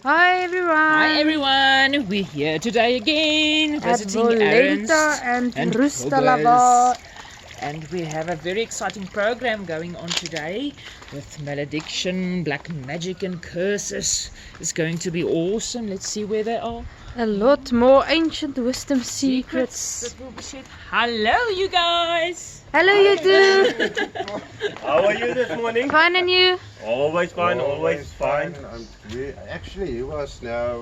Hi everyone! Hi everyone, we're here today again At visiting Aaron's Maledictione and Cobblers. And we have a very exciting program going on today with malediction, black magic and curses. It's going to be awesome. Let's see where they are. A lot more ancient wisdom secrets. That will be shared. Hello you guys! Hello you two! How are you this morning? Fine and you? Always fine, always fine. Actually, he was now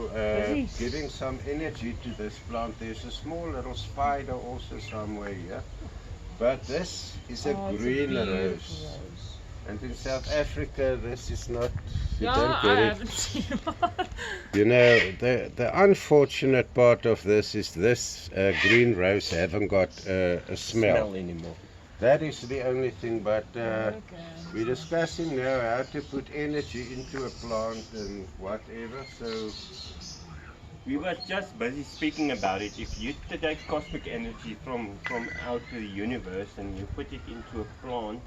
giving some energy to this plant. There's a small little spider also somewhere here. But this is a green rose. And in South Africa, this is not, you don't get I it. haven't seen one. You know, the unfortunate part of this is this green rose haven't got a smell. Anymore. That is the only thing, but we're discussing now how to put energy into a plant and whatever, so... We were just busy speaking about it. If you take cosmic energy from out of the universe and you put it into a plant,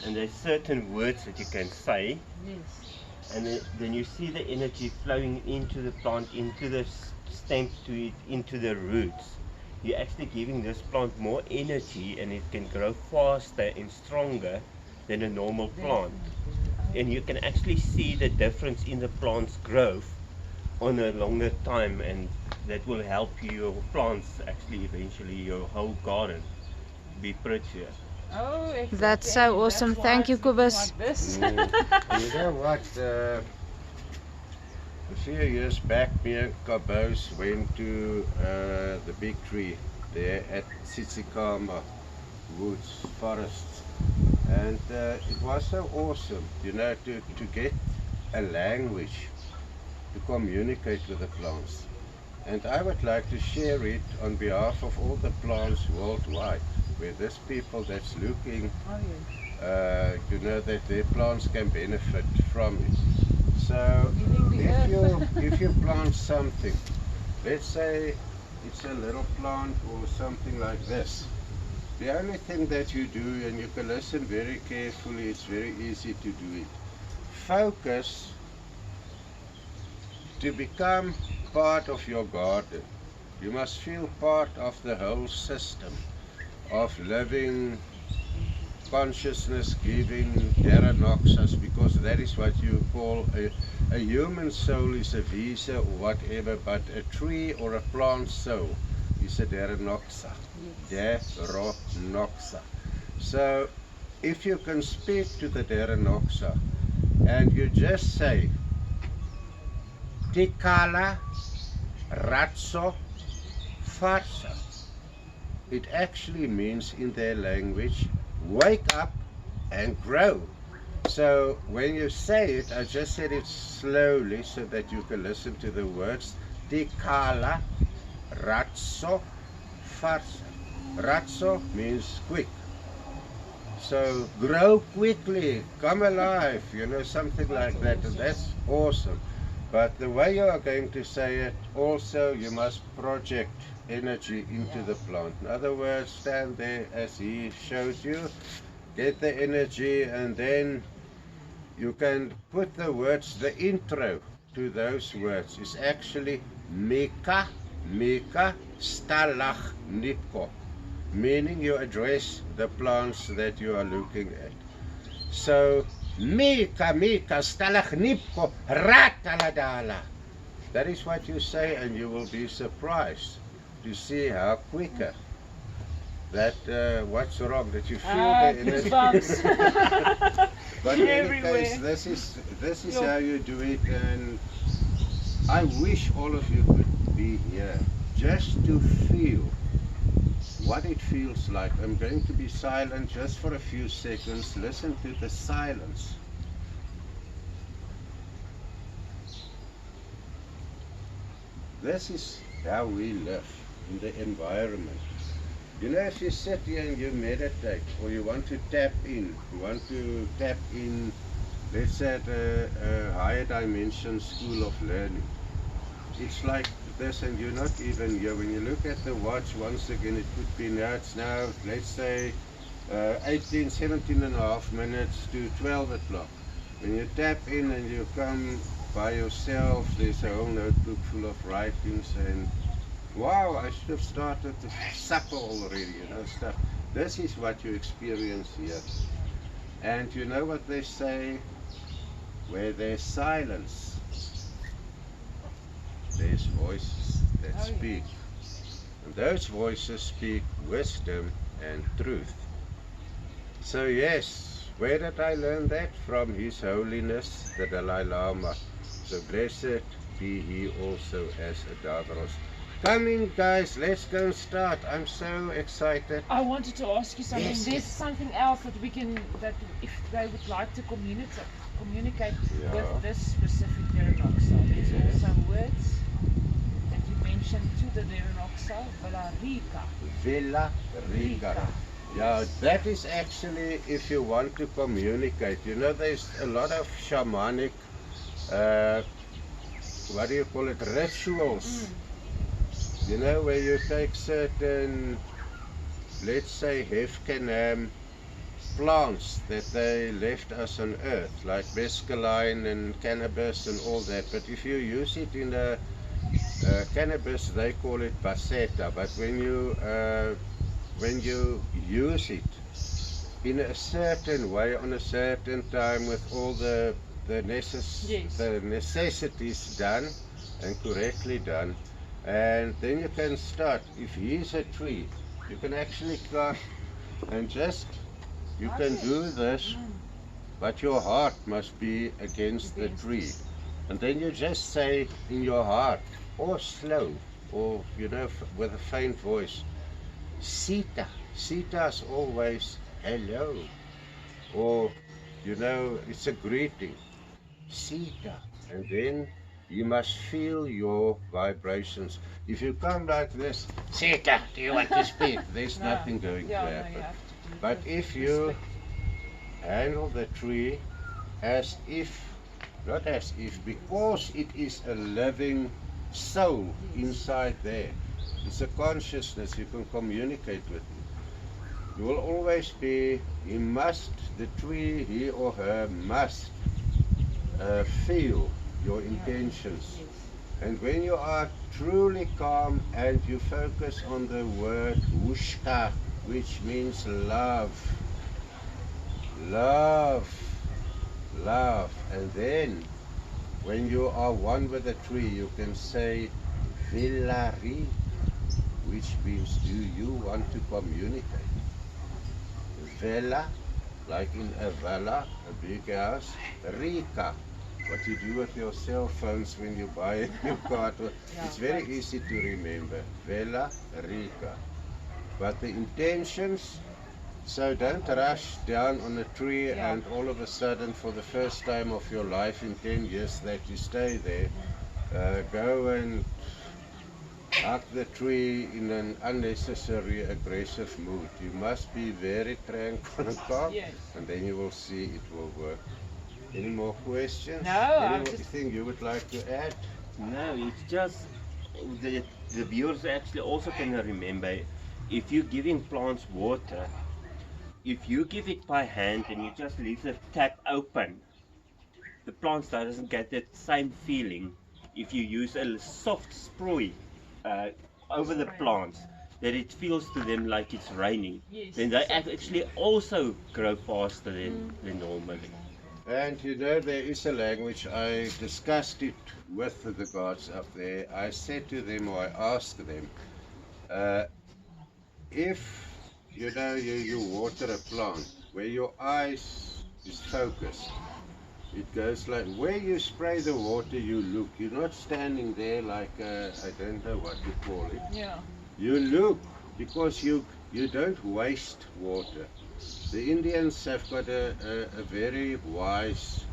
and there's certain words that you can say, Yes. and then you see the energy flowing into the plant, into the stems to it, into the roots. You're actually giving this plant more energy, and it can grow faster and stronger than a normal plant. And you can actually see the difference in the plant's growth on a longer time, and that will help your plants, actually eventually your whole garden, be prettier. Oh, excellent. That's so awesome. Thank you, Kobus. Like this. You know what, a few years back, me and Kabos went to the big tree there at Tsitsikamma Woods Forest, and it was so awesome, you know, to get a language to communicate with the plants. And I would like to share it on behalf of all the plants worldwide, where there's people that's looking, you know, that their plants can benefit from it. So if you plant something, let's say it's a little plant or something like this, the only thing that you do, and you can listen very carefully, it's very easy to do it. Focus to become part of your garden. You must feel part of the whole system of living, consciousness, giving, Teranoxus, because that is what you call a human soul is a visa or whatever, but a tree or a plant soul is a Teranoxa. Teranoxa. So if you can speak to the Teranoxa and you just say Tikala Ratso Farsa, it actually means in their language, wake up and grow. So when you say it, I just said it slowly so that you can listen to the words. Tikala Ratso Farsa. Ratso means quick. So grow quickly, come alive, you know, something like that, and that's awesome. But the way you are going to say it, also you must project energy into the plant. In other words, stand there as he showed you, get the energy, and then you can put the words, the intro to those words is actually Mika, Mika, Stalach, Nipko, meaning you address the plants that you are looking at. So, Mika, Mika, Stalach, Nipko, Rataladala. That is what you say, and you will be surprised to see how quicker that, what's wrong, that you feel the energy. But in any case, this is how you do it, and I wish all of you could be here just to feel what it feels like. I'm going to be silent just for a few seconds. Listen to the silence. This is how we live in the environment. You know, if you sit here and you meditate, or you want to tap in, let's say at a higher dimension school of learning, it's like this, and you're not even here. When you look at the watch, once again, it could be now, it's now, let's say, 17 and a half minutes to 12 o'clock. When you tap in and you come by yourself, there's a whole notebook full of writings, and wow, I should have started the supper already, stuff. This is what you experience here. And you know what they say? Where there's silence, there's voices that speak. And those voices speak wisdom and truth. So yes, where did I learn that? From His Holiness, the Dalai Lama. So blessed be he also as a Davros. Come in, guys, let's go and start. I'm so excited. I wanted to ask you something. Yes. There's something else that we can, that if they would like to communicate Yeah. with this specific Derenoxa. There's also words that you mentioned to the Derenoxa, Villa Rica. Yeah, that is actually if you want to communicate. You know, there's a lot of shamanic, what do you call it, rituals. You know, where you take certain, let's say, Hefkenham plants that they left us on earth, like mescaline and cannabis and all that. But if you use it in a cannabis, they call it baseta. But when you use it in a certain way, on a certain time, with all the necessities done and correctly done, and then you can start. If he's a tree, you can actually come and just, you can do this, but your heart must be against the tree. And then you just say in your heart, or slow, or with a faint voice, Sita. Sita is always hello, or it's a greeting, Sita. And then you must feel your vibrations. If you come like this, Sita, do you want to speak? There's nothing going to happen. But if you handle the tree as if, not as if, because it is a living soul inside there. It's a consciousness, you can communicate with it. You will always be, the tree, he or her must feel your intentions. And when you are truly calm and you focus on the word Wushka, which means love, love, love, and then when you are one with the tree, you can say Villari, which means, do you want to communicate? Vela, like in a villa, a big house. Rika, what you do with your cell phones when you buy a new car. It's very easy to remember. Vela, Rika. But the intentions, so don't rush down on a tree and all of a sudden, for the first time of your life in 10 years that you stay there, go and hug the tree in an unnecessary aggressive mood. You must be very tranquil and calm, and then you will see it will work. Any more questions? No, anything you would like to add? No, it's just the viewers actually also can remember, if you're giving plants water, if you give it by hand and you just leave the tap open, the plants doesn't get that same feeling. If you use a soft spray over the plants, that it feels to them like it's raining, then they actually also grow faster than normally. And there is a language, I discussed it with the gods up there. I said to them, or I asked them, if you water a plant, where your eyes is focused, it goes like, where you spray the water, you look. You're not standing there like, I don't know what you call it. Yeah. You look, because you don't waste water. The Indians have got a very wise,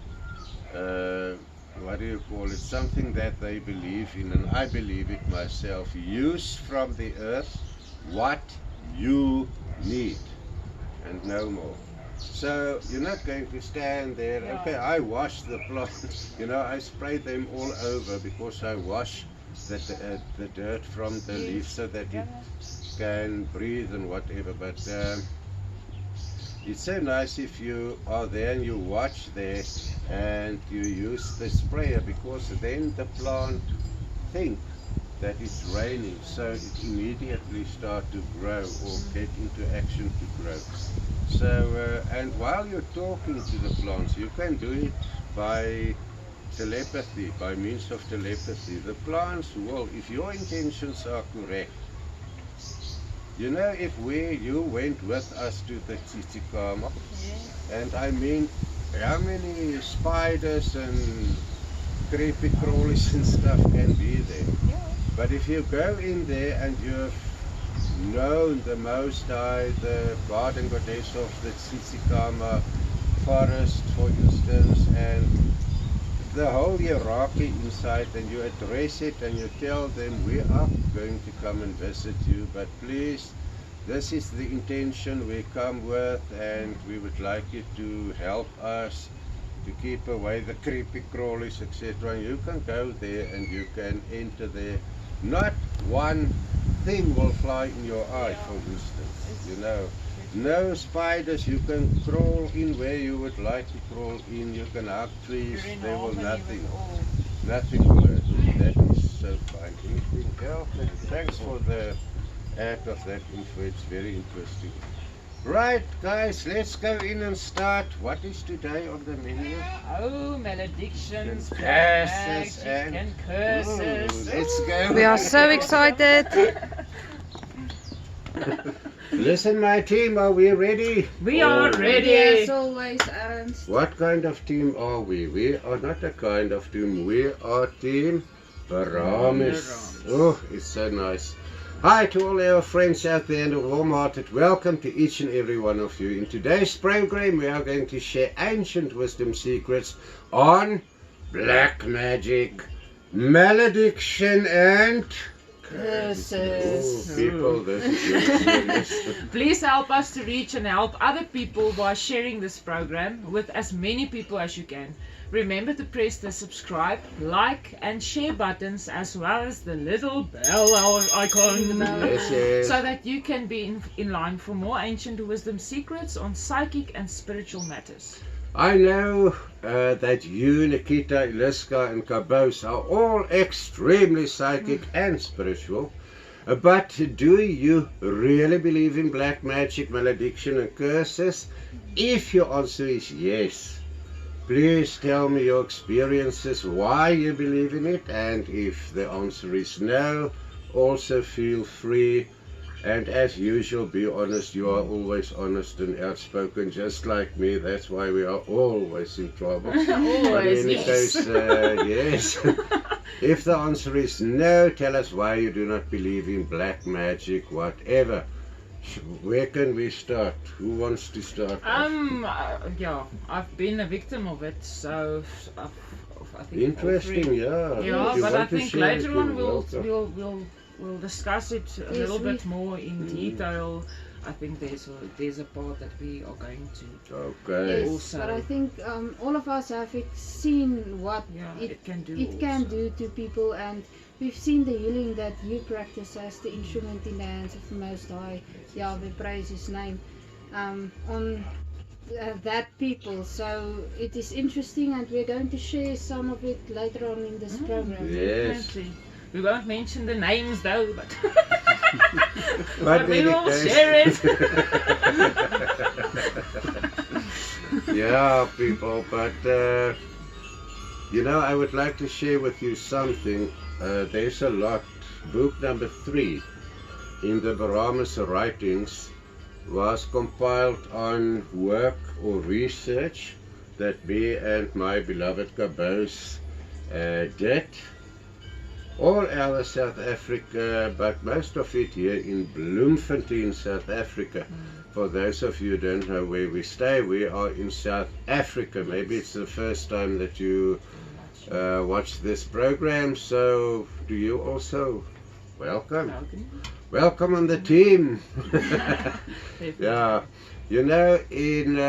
what do you call it, something that they believe in, and I believe it myself. Use from the earth what you need, and no more. So you're not going to stand there, okay, I wash the plants, I spray them all over because I wash the dirt from the leaves so that it can breathe and whatever. But it's so nice if you are there and you watch there and you use the sprayer, because then the plant think that it's raining, so it immediately start to grow or get into action to grow. So and while you're talking to the plants, you can do it by telepathy, by means of telepathy. The plants will, if your intentions are correct, you know, if you went with us to the Tsitsikamma, and I mean, how many spiders and creepy crawlies and stuff can be there? But if you go in there and you've known the Most High, the God and Goddess of the Tsitsikamma forest, for instance, and the whole hierarchy inside, and you address it and you tell them, we are going to come and visit you, but please, this is the intention we come with, and we would like you to help us to keep away the creepy crawlies, etc. And you can go there and you can enter there. Not one thing will fly in your eye, for instance, you know. No spiders, you can crawl in where you would like to crawl in, you can hug trees, there will nothing will hurt you. That is so fine. Anything else? Thanks for the add of that info, it's very interesting. Right guys, let's go in and start. What is today on the menu? Oh, maledictions, Curses magic and- and curses. Let's go. We are so excited. Listen my team, are we ready? We are ready. Yes, always, Ernst. What kind of team are we? We are not a kind of team, we are team Paramis. Oh, it's so nice. Hi to all our friends out there and a warm-hearted welcome to each and every one of you. In today's program we are going to share ancient wisdom secrets on black magic, malediction and Curses. Oh, people, this is very serious. Please help us to reach and help other people by sharing this program with as many people as you can. Remember to press the subscribe, like and share buttons, as well as the little bell icon, Yes. so that you can be in line for more ancient wisdom secrets on psychic and spiritual matters. I know that you, Nikita, Iliska and Kabos are all extremely psychic and spiritual, but do you really believe in black magic, malediction and curses? If your answer is yes, please tell me your experiences, why you believe in it, and if the answer is no, also feel free. And as usual, be honest. You are always honest and outspoken, just like me. That's why we are always in trouble. But in Always, any yes. case, yes. If the answer is no, tell us why you do not believe in black magic, whatever. Where can we start? Who wants to start? Yeah, I've been a victim of it, so I think Interesting, yeah. Yeah, If you but I want to think share it, later you're on welcome. we'll discuss it a little bit more in detail. I think there's a part that we are going to. Okay. Yes, Also- but I think all of us have seen what Yeah, it it can do. can also. do to people, and we've seen the healing that you practice as the instrument in the hands of the Most High. Yahweh, praise His name, on that people. So it is interesting, and we're going to share some of it later on in this program. Yes. Definitely. We won't mention the names though, but But we in will any case- share it. Yeah, people, but you know, I would like to share with you something. There's a lot. Book number 3 in the Paramis writings was compiled on work or research that me and my beloved Kabos did. All over South Africa, but most of it here in Bloemfontein, South Africa. For those of you who don't know where we stay, we are in South Africa. Maybe it's the first time that you watch this program, so do you also? Welcome. Welcome on the team. Yeah, you know, in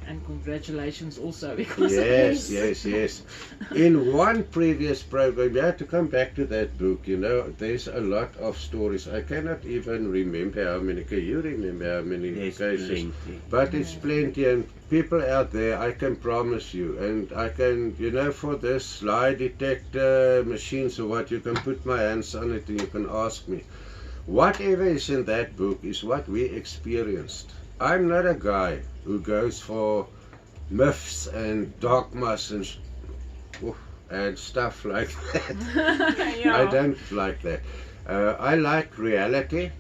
And congratulations also, because Yes, yes. In one previous program, you have to come back to that book, you know, there's a lot of stories. I cannot even remember how many. Can you remember how many There's cases? plenty. But it's plenty, and people out there, I can promise you, and I can, you know, for this lie detector machines or what, you can put my hands on it and you can ask me. Whatever is in that book is what we experienced. I'm not a guy who goes for myths and dogmas and stuff like that. Yeah. I don't like that. I like reality,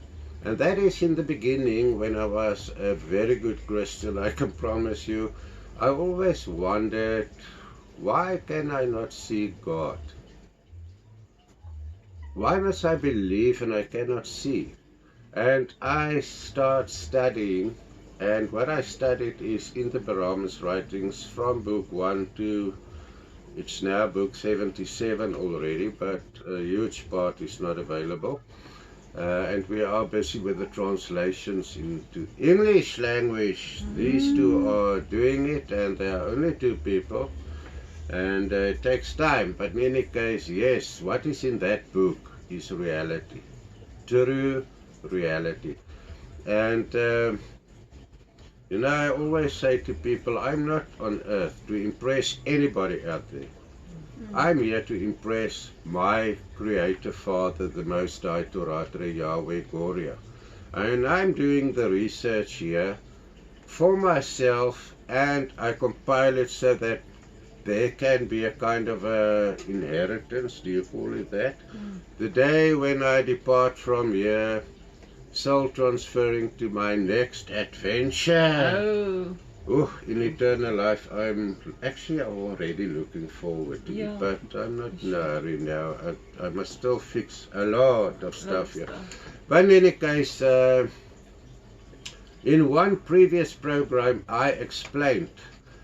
and that is in the beginning when I was a very good Christian. I can promise you, I always wondered, why can I not see God? Why must I believe and I cannot see? And I start studying, and what I studied is in the Brahman's writings from book 1 to, it's now book 77 already, but a huge part is not available. And we are busy with the translations into English language. These two are doing it, and there are only 2 people. And it takes time, but in any case, yes, what is in that book is reality. True reality. And you know, I always say to people, I'm not on earth to impress anybody out there. I'm here to impress my Creator Father, the Most High, Toratre Yahweh Goria. And I'm doing the research here for myself, and I compile it so that there can be a kind of a inheritance, do you call it that? The day when I depart from here, soul transferring to my next adventure. Oh, In eternal life, I'm actually already looking forward to it, but I'm not in a hurry now. I must still fix a lot of stuff here. But in any case, in one previous program, I explained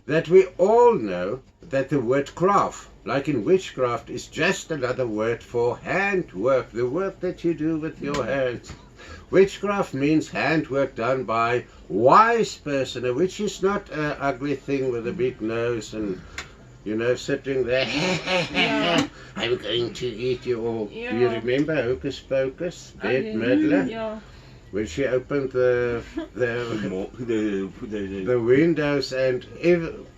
that we all know that the word craft, like in witchcraft, is just another word for handwork, the work that you do with your hands. Witchcraft means handwork done by wise person, a witch is not an ugly thing with a big nose and, you know, sitting there, I'm going to eat you all. Do you remember Hocus Pocus, Bette Midler? Yeah. When she opened the windows and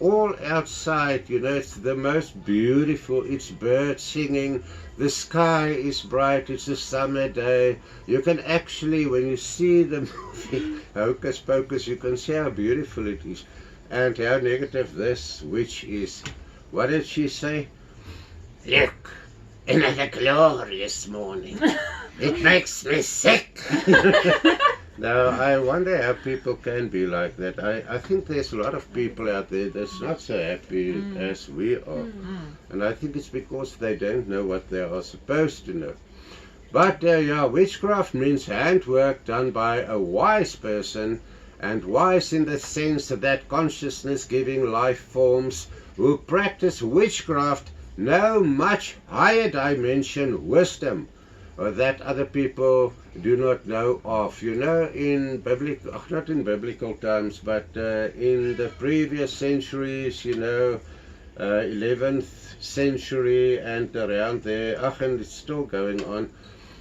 all outside, you know, it's the most beautiful, it's birds singing, the sky is bright, it's a summer day. You can actually, when you see the movie Hocus Pocus, you can see how beautiful it is and how negative this witch is. What did she say? Look, another glorious morning. It makes me sick. Now, I wonder how people can be like that. I think there's a lot of people out there that's not so happy as we are. And I think it's because they don't know what they are supposed to know. But witchcraft means handwork done by a wise person, and wise in the sense that consciousness-giving life forms who practice witchcraft know much higher dimension wisdom that other people do not know of. You know, in biblical, not in biblical times, but in the previous centuries, you know, 11th century and around there, and it's still going on.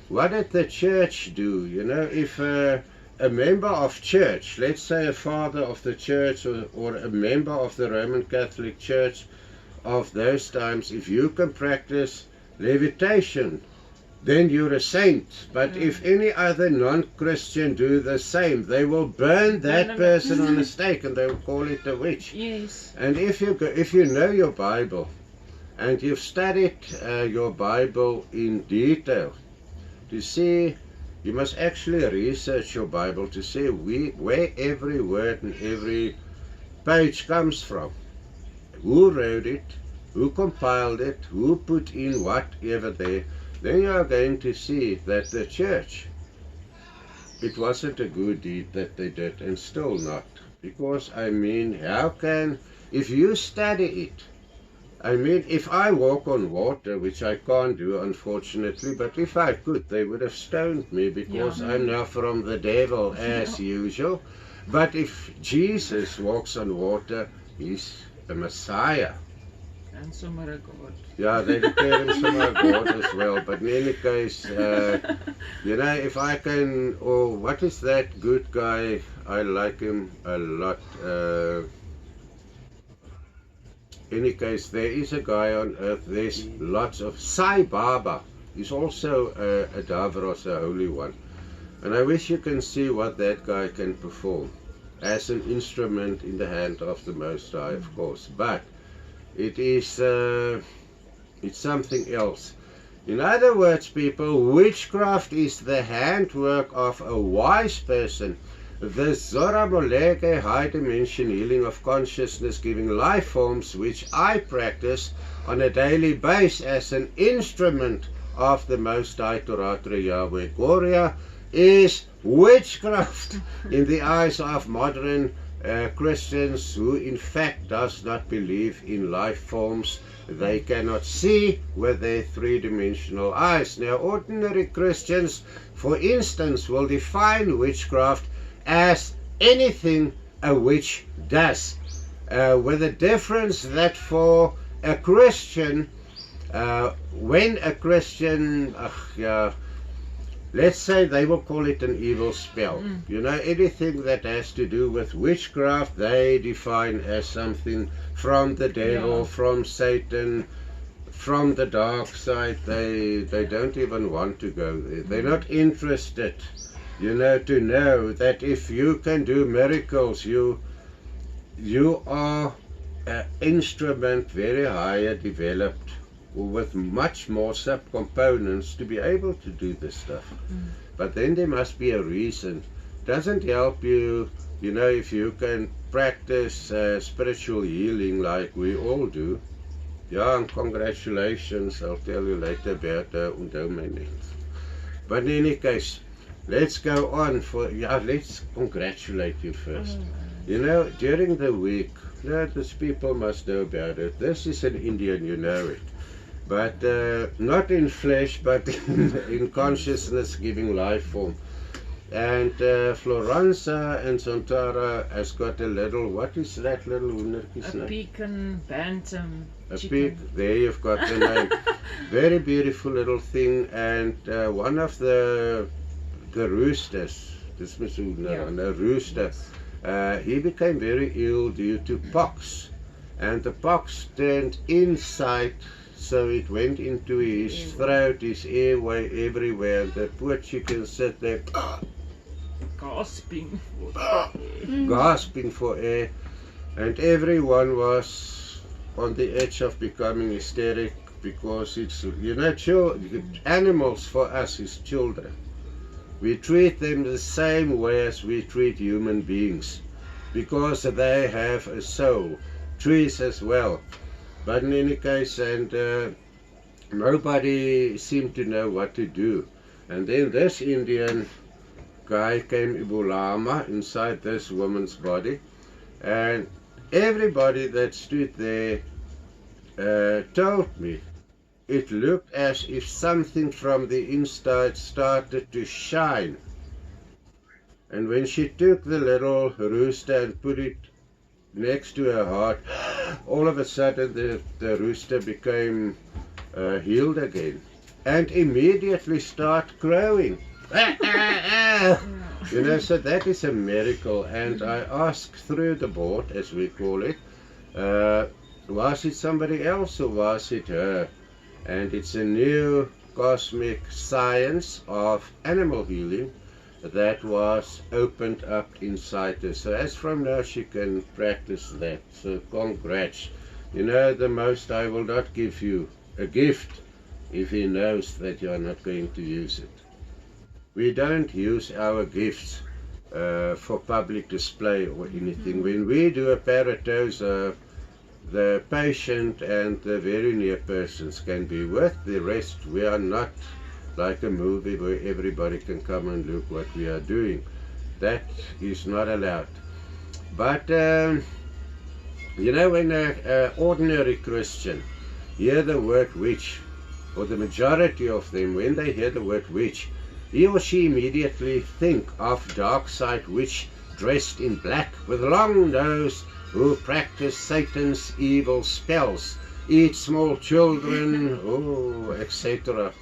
What did the church do? You know, if a member of church, let's say a father of the church or a member of the Roman Catholic Church of those times, if you can practice levitation, then you're a saint. But if any other non-Christian do the same, they will burn that person on a stake and they will call it a witch. Yes. And if you know your Bible and you've studied your Bible in detail, to see, you must actually research your Bible to see where every word and every page comes from. Who wrote it, who compiled it, who put in whatever there. Then you are going to see that the church, it wasn't a good deed that they did, and still not. Because, I mean, how can, if you study it, I mean, if I walk on water, which I can't do, unfortunately, but if I could, they would have stoned me, because I'm now from the devil, as usual. But if Jesus walks on water, he's a Messiah. And somewhere a God. Yeah, they declare him somewhere God as well. But in any case, you know, if I can, or what is that good guy? I like him a lot. Any case, there is a guy on earth, there's lots of Sai Baba. He's also a Davros, a holy one. And I wish you can see what that guy can perform as an instrument in the hand of the Most High, of course. But it is it's something else. In other words, people, witchcraft is the handwork of a wise person. The Zoramoleke high dimension healing of consciousness giving life forms, which I practice on a daily basis as an instrument of the Most High Toratre Yahweh Goria, is witchcraft in the eyes of modern Christians who in fact does not believe in life forms they cannot see with their three-dimensional eyes. Now, ordinary Christians, for instance, will define witchcraft as anything a witch does, with the difference that for a Christian, when a Christian, let's say they will call it an evil spell. You know, anything that has to do with witchcraft, they define as something from the devil, from Satan, from the dark side. They don't even want to go there. They're not interested, you know, to know that if you can do miracles, you are an instrument very higher developed, with much more subcomponents to be able to do this stuff. But then there must be a reason. Doesn't help you, you know, if you can practice spiritual healing like we all do. Yeah, and congratulations, I'll tell you later about onthou my names. But in any case, let's go on let's congratulate you first. You know, during the week, these people must know about it. This is an Indian, you know it. But not in flesh, but in consciousness giving life form. And Floranza and Santara has got a little, what is that little hoendertjie's name? A pecan bantam A chicken. pig, there you've got the name. Very beautiful little thing. And one of the roosters, this was a rooster, he became very ill due to pox. And the pox turned inside, so it went into his throat, his airway, everywhere. The poor chicken sat there gasping for air, and everyone was on the edge of becoming hysteric, because it's, you know, animals for us is children. We treat them the same way as we treat human beings, because they have a soul. Trees as well. But in any case, and nobody seemed to know what to do. And then this Indian guy came, Ibulama, inside this woman's body. And everybody that stood there told me it looked as if something from the inside started to shine. And when she took the little rooster and put it next to her heart, all of a sudden the rooster became healed again and immediately start crowing. You know, so that is a miracle. And I asked through the board, as we call it, was it somebody else or was it her? And it's a new cosmic science of animal healing that was opened up inside her. So as from now she can practice that. So congrats. You know, the Most High will not give you a gift if he knows that you are not going to use it. We don't use our gifts for public display or anything. When we do a paratosa, the patient and the very near persons can be with. The rest, we are not like a movie where everybody can come and look what we are doing. That is not allowed. But you know, when an ordinary Christian hear the word witch, or the majority of them, when they hear the word witch, he or she immediately think of dark side witch dressed in black with a long nose who practice Satan's evil spells, eat small children, etc.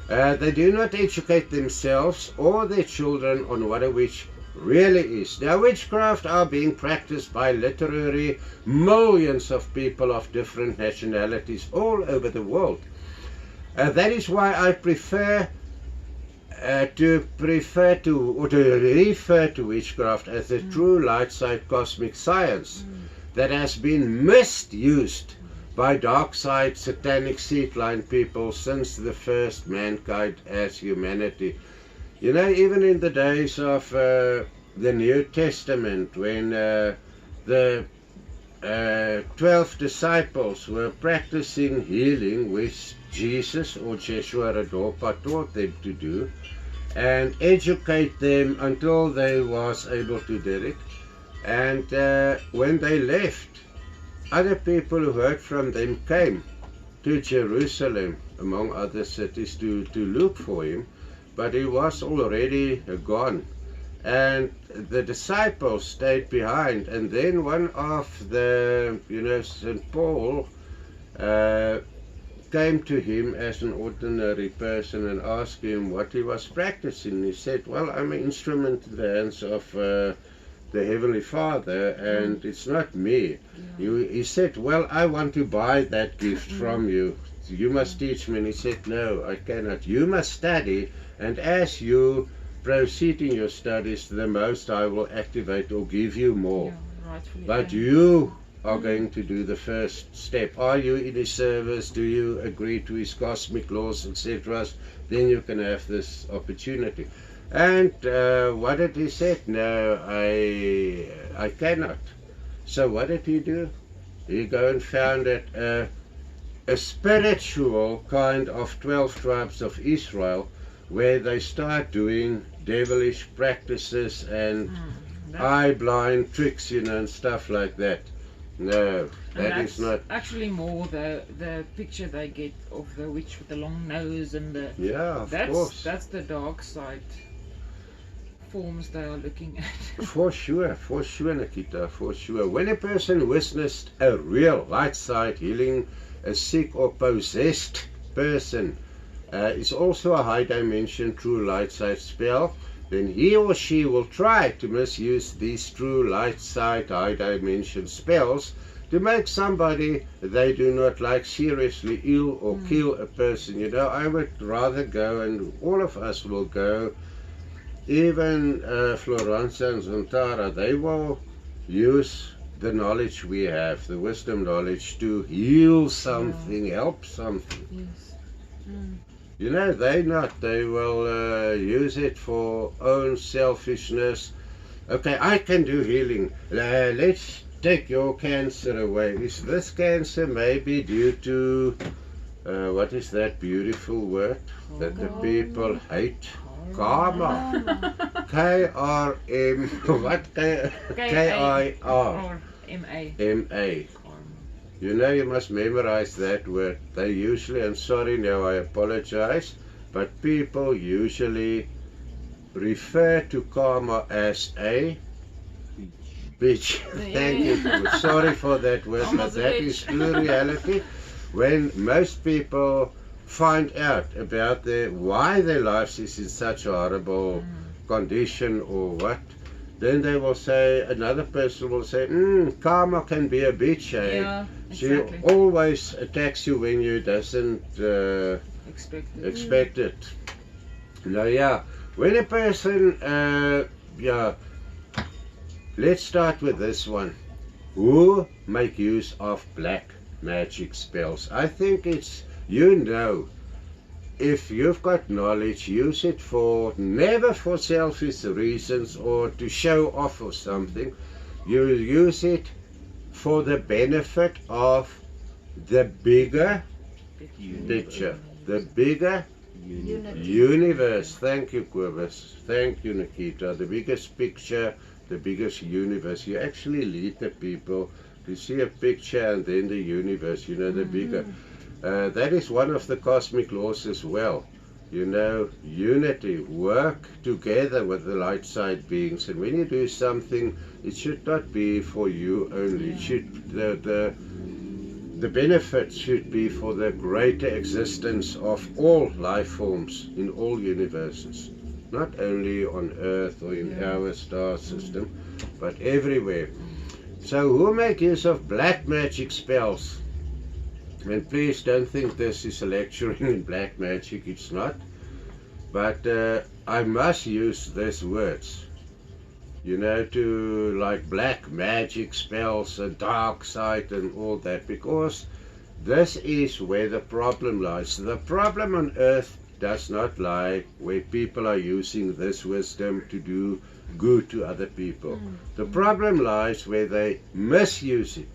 They do not educate themselves or their children on what a witch really is. Now, witchcraft are being practiced by literally millions of people of different nationalities all over the world. That is why I prefer to refer to witchcraft as a true light side cosmic science that has been misused by dark side satanic seed line people since the first mankind as humanity. You know, even in the days of the New Testament, when the 12 disciples were practicing healing, which Jesus or Joshua Radopa taught them to do, and educate them until they was able to do it. And when they left, other people who heard from them came to Jerusalem, among other cities, to look for him, but he was already gone. And the disciples stayed behind, and then one of the, St. Paul came to him as an ordinary person and asked him what he was practicing. He said, well, I'm an instrument in the hands of the Heavenly Father, and it's not me. He said, well, I want to buy that gift from you. You must teach me. And he said, no, I cannot. You must study, and as you proceed in your studies, the Most High will activate or give you more. But you are going to do the first step. Are you in his service? Do you agree to his cosmic laws, etc.? Then you can have this opportunity. And what did he say? No, I cannot. So what did he do? He go and founded a spiritual kind of 12 tribes of Israel, where they start doing devilish practices and eye blind tricks, and stuff like that. No, that is not. Actually, more the picture they get of the witch with the long nose and the. Yeah, of course. That's the dark side forms they are looking at. For sure, Nikita, for sure. When a person witnessed a real light side healing a sick or possessed person, it's also a high dimension true light side spell, then he or she will try to misuse these true light side high dimension spells to make somebody they do not like seriously ill or kill a person. I would rather go, and all of us will go, even Floranza and Zantara, they will use the knowledge we have, the wisdom knowledge, to heal something, help something. Yes. They will use it for own selfishness. Okay, I can do healing. Let's take your cancer away. Is this cancer maybe due to, what is that beautiful word that the people hate? Karma. K-R-M, what? K-I-R. M-A. M-A. You must memorize that word. They usually, I'm sorry now, I apologize, but people usually refer to karma as a bitch. Thank you. Sorry for that word, but that is true reality. When most people find out about why their lives is in such a horrible condition or what, then they will say, another person will say, karma can be a bitch, eh? Yeah, She exactly. always attacks you when you doesn't expect it. Now, yeah, when a person, let's start with this one. Who make use of black magic spells? I think it's, if you've got knowledge, use it never for selfish reasons or to show off or something. You use it for the benefit of the bigger picture, the bigger universe. Thank you, Kobus. Thank you, Nikita. The biggest picture, the biggest universe. You actually lead the people to see a picture and then the universe, the bigger. That is one of the cosmic laws as well. you know, unity, work together with the light side beings. And when you do something, it should not be for you only. It should, the benefit should be for the greater existence of all life forms in all universes, not only on Earth or in our star system, but everywhere. So who make use of black magic spells? And please don't think this is a lecturing in black magic, it's not. But I must use these words, you know, to like black magic spells and dark side and all that, because this is where the problem lies. The problem on Earth does not lie where people are using this wisdom to do good to other people. The problem lies where they misuse it.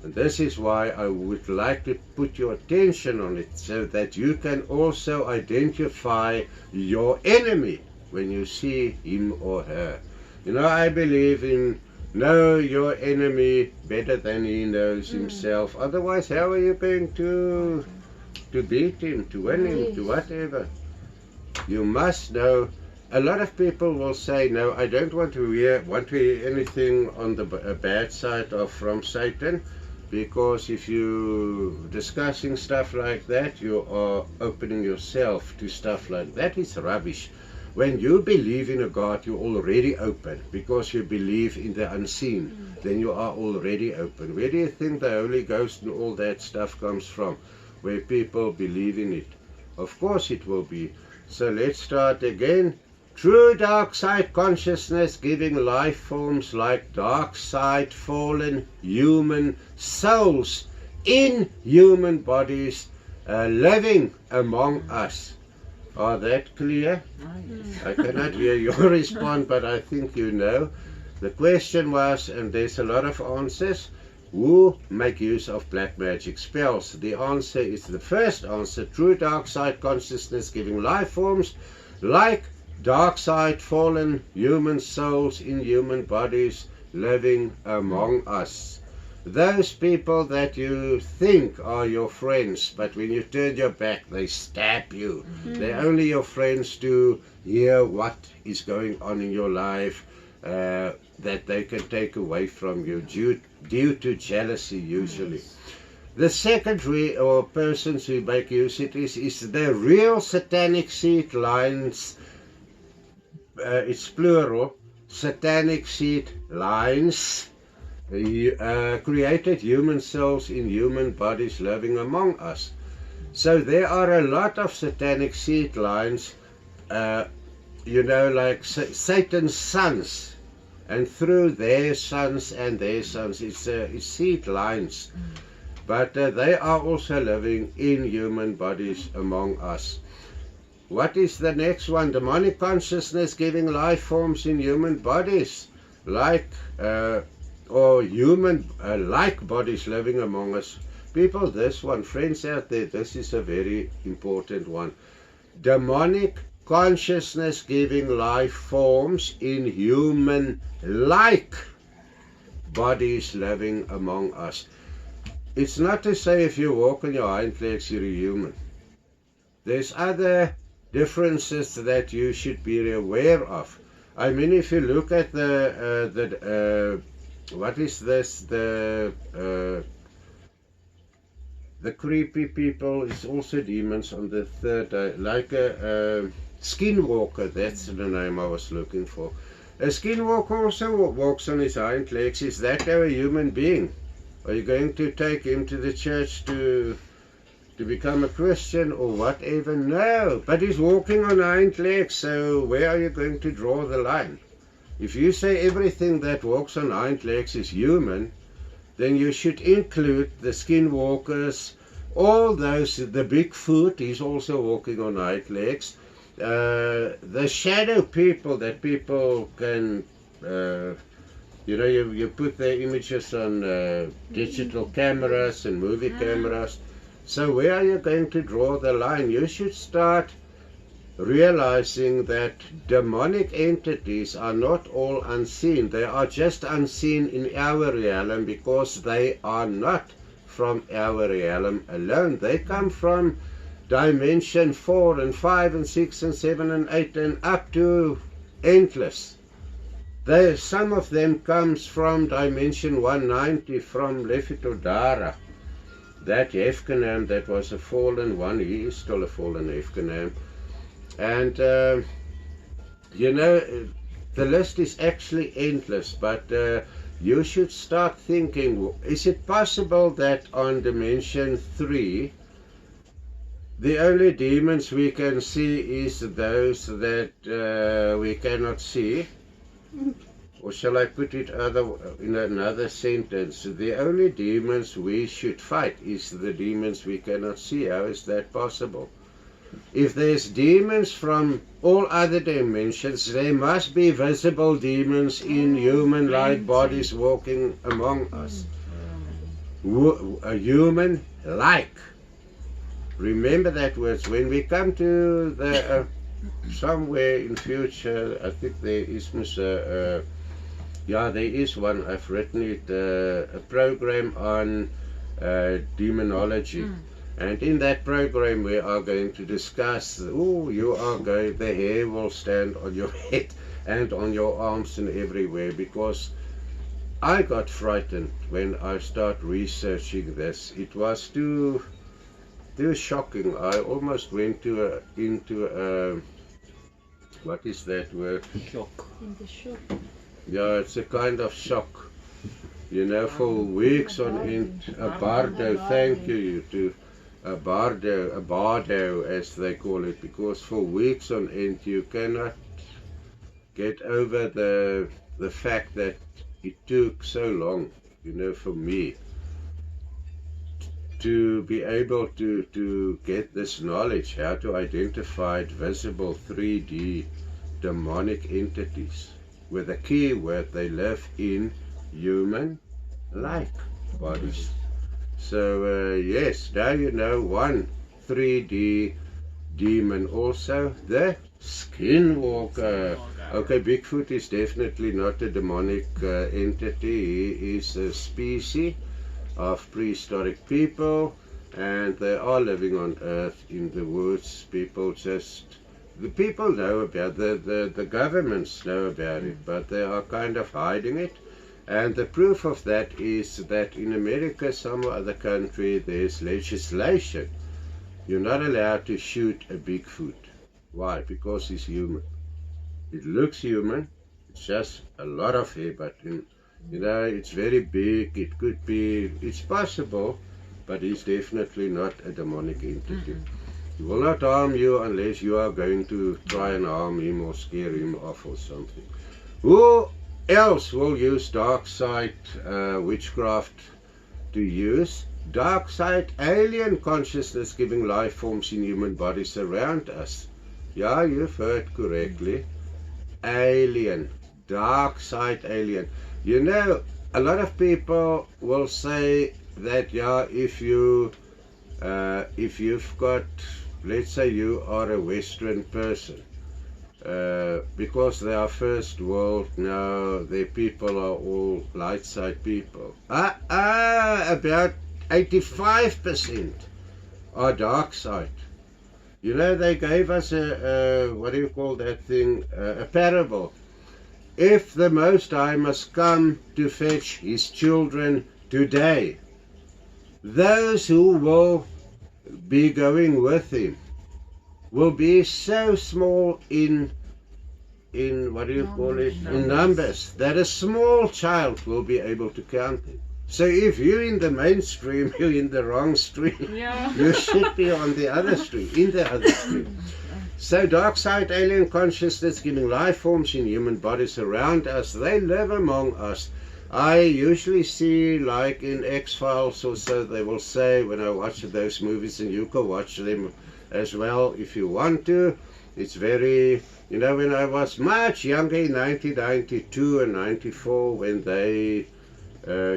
And this is why I would like to put your attention on it, so that you can also identify your enemy when you see him or her. You know, I believe in know your enemy better than he knows himself. Otherwise, how are you going to beat him, to win him, to whatever? You must know. A lot of people will say, no, I don't want to hear anything on the bad side of from Satan, because if you're discussing stuff like that, you are opening yourself to stuff like that. Is rubbish. When you believe in a God, you're already open, because you believe in the unseen. Then you are already open. Where do you think the Holy Ghost and all that stuff comes from? Where people believe in it. Of course it will be. So let's start again. True dark side consciousness giving life forms like dark side fallen human souls in human bodies living among us. Are that clear? I cannot hear your response, but I think you know. The question was, and there's a lot of answers, who make use of black magic spells? The answer is the first answer, true dark side consciousness giving life forms like dark side fallen human souls in human bodies living among us. Those people that you think are your friends, but when you turn your back, they stab you. They're only your friends to hear what is going on in your life that they can take away from you due to jealousy, usually. The secondary or persons who make use of it is the real satanic seed lines. It's plural, satanic seed lines. Created human souls in human bodies living among us. So there are a lot of satanic seed lines, you know, like Satan's sons, and through their sons and their sons, it's seed lines. But they are also living in human bodies among us. What is the next one? Demonic consciousness giving life forms in human bodies, like or human like bodies living among us. People, this one, friends out there, this is a very important one. Demonic consciousness giving life forms in human like bodies living among us. It's not to say if you walk on your hind legs you're a human. There's other differences that you should be aware of. I mean, if you look at what is this? The creepy people is also demons on the third day, like a skinwalker. That's the name I was looking for. A skinwalker also walks on his hind legs. Is that a human being? Are you going to take him to the church to become a Christian or whatever? No, but he's walking on hind legs. So where are you going to draw the line? If you say everything that walks on hind legs is human, then you should include the skinwalkers, all those, the Bigfoot, he's also walking on hind legs, the shadow people that people can, you know, you put their images on digital cameras and movie cameras. So where are you going to draw the line? You should start realizing that demonic entities are not all unseen. They are just unseen in our realm because they are not from our realm alone. They come from dimension 4 and 5 and 6 and 7 and 8 and up to endless. Some of them comes from dimension 190 from Lefitodara. That Hefkenam that was a fallen one, he is still a fallen Hefkenam. And you know, the list is actually endless, but you should start thinking, is it possible that on dimension 3 the only demons we can see is those that we cannot see? Or shall I put it in another sentence? The only demons we should fight is the demons we cannot see. How is that possible? If there's demons from all other dimensions, there must be visible demons in human-like bodies walking among us. A human-like. Remember that words. When we come to the somewhere in future, I think there is there is one. I've written it, a program on demonology. And in that program we are going to discuss, the hair will stand on your head and on your arms and everywhere, because I got frightened when I started researching this. It was too shocking. I almost went into a what is that word? Shock. In the shock. Yeah, it's a kind of shock. You know, for weeks on end, a bardo, thank you to a bardo as they call it, because for weeks on end you cannot get over the fact that it took so long, you know, for me to be able to get this knowledge, how to identify visible 3D demonic entities. With a key word, they live in human-like bodies. So yes, now you know one 3D demon. Also the skinwalker. Okay, Bigfoot is definitely not a demonic entity. He is a species of prehistoric people, and they are living on Earth in the woods. The people know about the governments know about it, but they are kind of hiding it. And the proof of that is that in America, some other country, there's legislation. You're not allowed to shoot a Bigfoot. Why? Because he's human. It looks human. It's just a lot of hair, but you know, it's very big. It could be, it's possible, but he's definitely not a demonic entity. He will not harm you unless you are going to try and harm him or scare him off or something. Who else will use dark side witchcraft to use? Dark side alien consciousness giving life forms in human bodies around us. Yeah, you've heard correctly. Alien. Dark side alien. You know, a lot of people will say that, yeah, if you've got, let's say you are a Western person, because they are first world now, their people are all light side people. About 85% are dark side. You know, they gave us what do you call that thing, a parable. If the Most High must come to fetch his children today, those who will be going with him will be so small in what do you call it, in numbers, that a small child will be able to count them. So if you're in the mainstream, you're in the wrong stream. Yeah. You should be on the other stream, in the other stream. So dark side alien consciousness giving life forms in human bodies around us, they live among us. I usually see, like in X-Files or so, they will say, when I watch those movies, and you can watch them as well if you want to. It's very, you know, when I was much younger in 1992 and 94, when they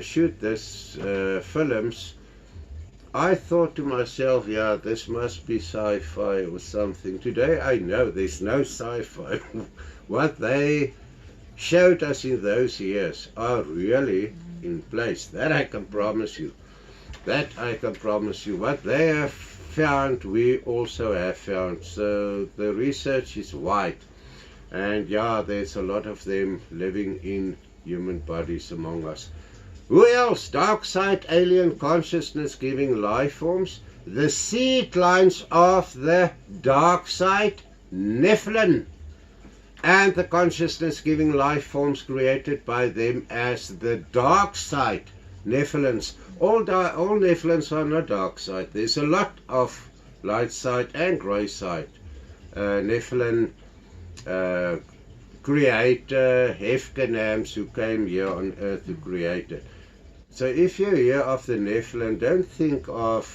shoot this films, I thought to myself, yeah, this must be sci-fi or something. Today I know there's no sci-fi. What they showed us in those years are really in place. That I can promise you. That I can promise you. What they have found, we also have found. So the research is wide. And yeah, there's a lot of them living in human bodies among us. Who else? Dark side, alien consciousness giving life forms. The seed lines of the dark side, Nephilim. And the consciousness giving life forms created by them as the dark side, Nephilims. All Nephilims are not dark side. There's a lot of light side and grey side. Nephilim creator, Hefkanams, who came here on earth to create it. So if you hear of the Nephilim, don't think of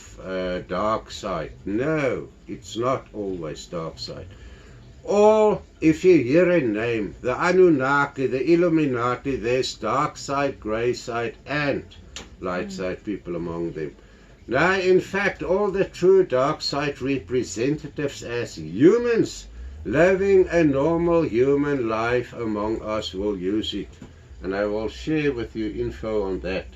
dark side. No, it's not always dark side. Or if you hear a name, the Anunnaki, the Illuminati, there's dark side, grey side, and light side people among them. Now, in fact, all the true dark side representatives as humans living a normal human life among us will use it. And I will share with you info on that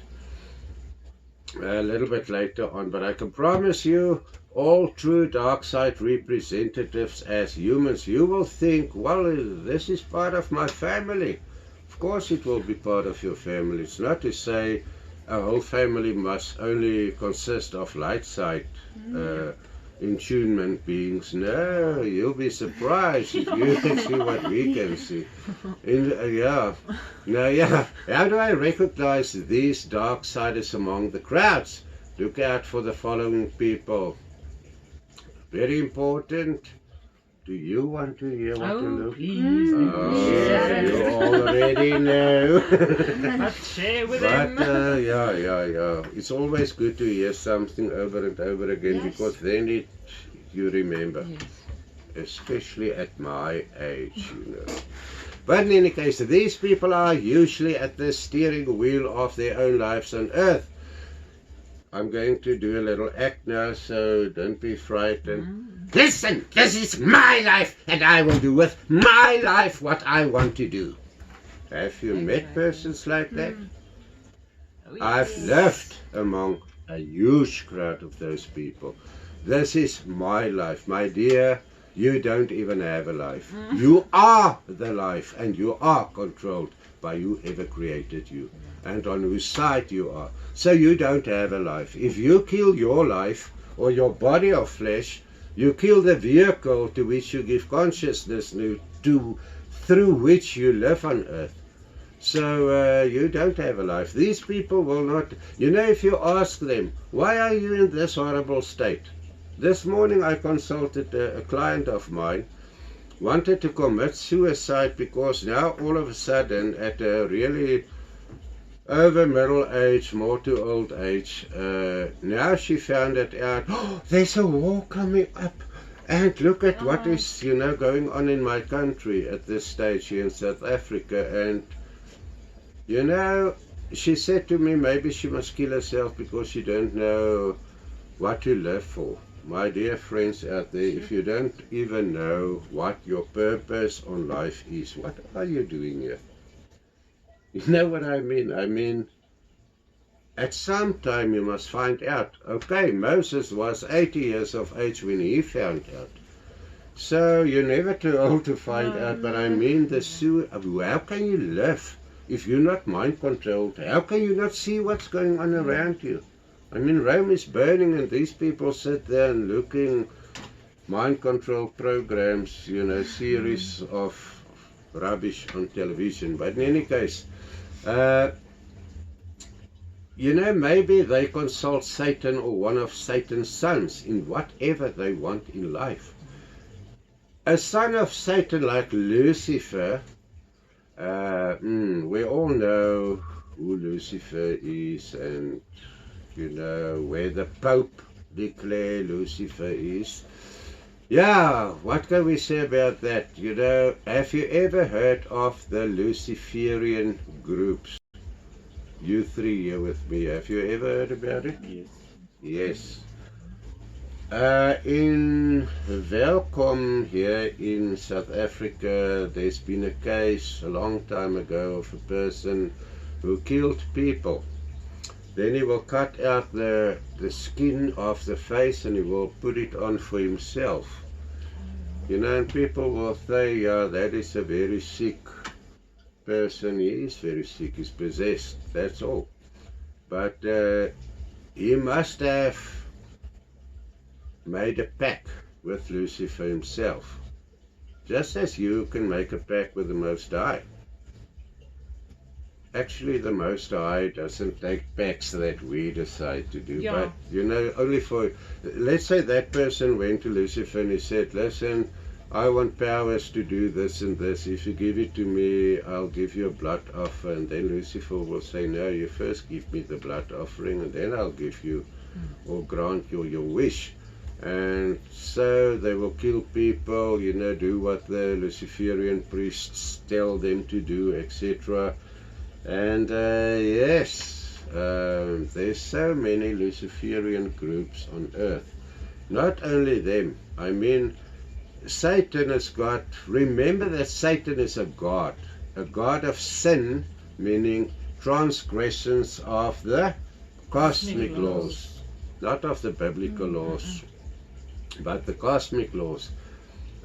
a little bit later on. But I can promise you, all true dark side representatives as humans, you will think, well, this is part of my family. Of course it will be part of your family. It's not to say a whole family must only consist of light side entunement beings. No, you'll be surprised if you can see what we can see. Yeah. Now, yeah, how do I recognize these dark siders among the crowds? Look out for the following people. Very important. Do you want to hear what to look? Please. Oh, you already know. But share with But them. yeah. It's always good to hear something over and over again, Yes. because then you remember. Yes. Especially at my age, you know. But in any case, these people are usually at the steering wheel of their own lives on earth. I'm going to do a little act now, so don't be frightened. Listen, this is my life, and I will do with my life what I want to do. Have you met persons like that? Oh, I've lived among a huge crowd of those people. This is my life. My dear, you don't even have a life. You are the life, and you are controlled by whoever created you and on whose side you are. So you don't have a life. If you kill your life or your body of flesh, you kill the vehicle to which you give consciousness through which you live on earth. So you don't have a life. These people will not, you know, if you ask them, why are you in this horrible state? This morning I consulted a client of mine, wanted to commit suicide because now all of a sudden at a really over middle age, more to old age, now she found it out, oh, there's a war coming up. And look at what is, you know, going on in my country at this stage here in South Africa. And, you know, she said to me, maybe she must kill herself because she don't know what to live for. My dear friends out there, if you don't even know what your purpose on life is, what are you doing here? You know what I mean? I mean, at some time you must find out. Okay, Moses was 80 years of age when he found out. So you're never too old to find out, but I mean how can you live if you're not mind controlled? How can you not see what's going on around you? I mean, Rome is burning and these people sit there and looking mind control programs, you know, series of rubbish on television. But in any case, you know, maybe they consult Satan or one of Satan's sons in whatever they want in life. A son of Satan like Lucifer, we all know who Lucifer is, and you know where the Pope declared Lucifer is. Yeah, what can we say about that? You know, have you ever heard of the Luciferian groups? You three here with me, have you ever heard about it? Yes. Yes. In Welkom here in South Africa, there's been a case a long time ago of a person who killed people. Then he will cut out the skin of the face and he will put it on for himself. You know, and people will say, yeah, that is a very sick person. He is very sick, he's possessed, that's all. But he must have made a pact with Lucifer himself. Just as you can make a pact with the Most High. Actually, the Most High doesn't take pacts that we decide to do. Yeah. But, you know, only for, let's say that person went to Lucifer and he said, listen, I want powers to do this and this. If you give it to me, I'll give you a blood offer. And then Lucifer will say, no, you first give me the blood offering and then I'll give you or grant you your wish. And so they will kill people, you know, do what the Luciferian priests tell them to do, etc. And yes, there's so many Luciferian groups on earth. Not only them, I mean, Satan has got, remember that Satan is a god of sin, meaning transgressions of the cosmic laws, not of the biblical laws, but the cosmic laws.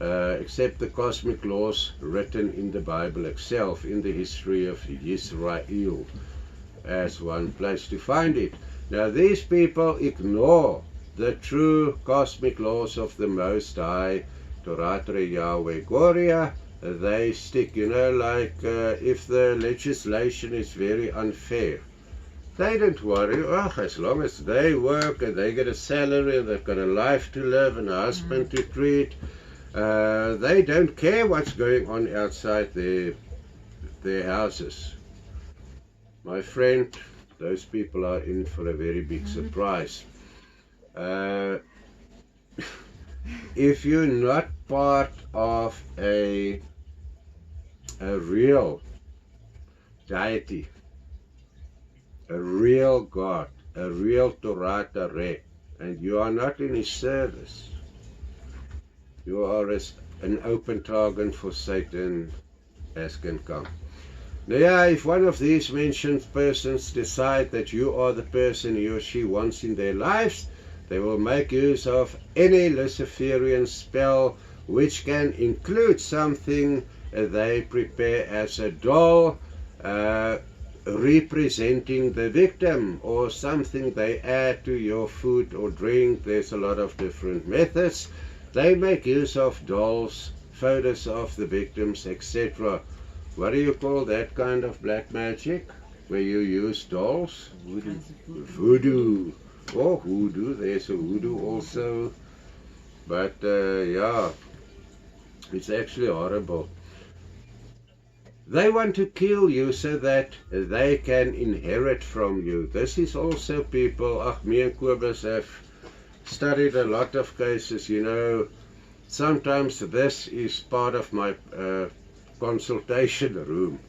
Except the cosmic laws written in the Bible itself, in the history of Israel, as one place to find it. Now these people ignore the true cosmic laws of the Most High, Torah Yahweh Goria. They stick, you know, like if the legislation is very unfair, they don't worry. Oh, as long as they work and they get a salary and they've got a life to live and a husband to treat, they don't care what's going on outside their houses. My friend, those people are in for a very big surprise. If you're not part of a real deity, a real God, a real Torah Tareh, and you are not in his service, you are as an open target for Satan as can come. Now, yeah, if one of these mentioned persons decide that you are the person he or she wants in their lives, they will make use of any Luciferian spell, which can include something they prepare as a doll representing the victim, or something they add to your food or drink. There's a lot of different methods. They make use of dolls, photos of the victims, etc. What do you call that kind of black magic, where you use dolls? Voodoo. Voodoo. Or hoodoo, there's a hoodoo also. But yeah, it's actually horrible. They want to kill you so that they can inherit from you. This is also people, me and Kobus have studied a lot of cases, you know. Sometimes this is part of my consultation room.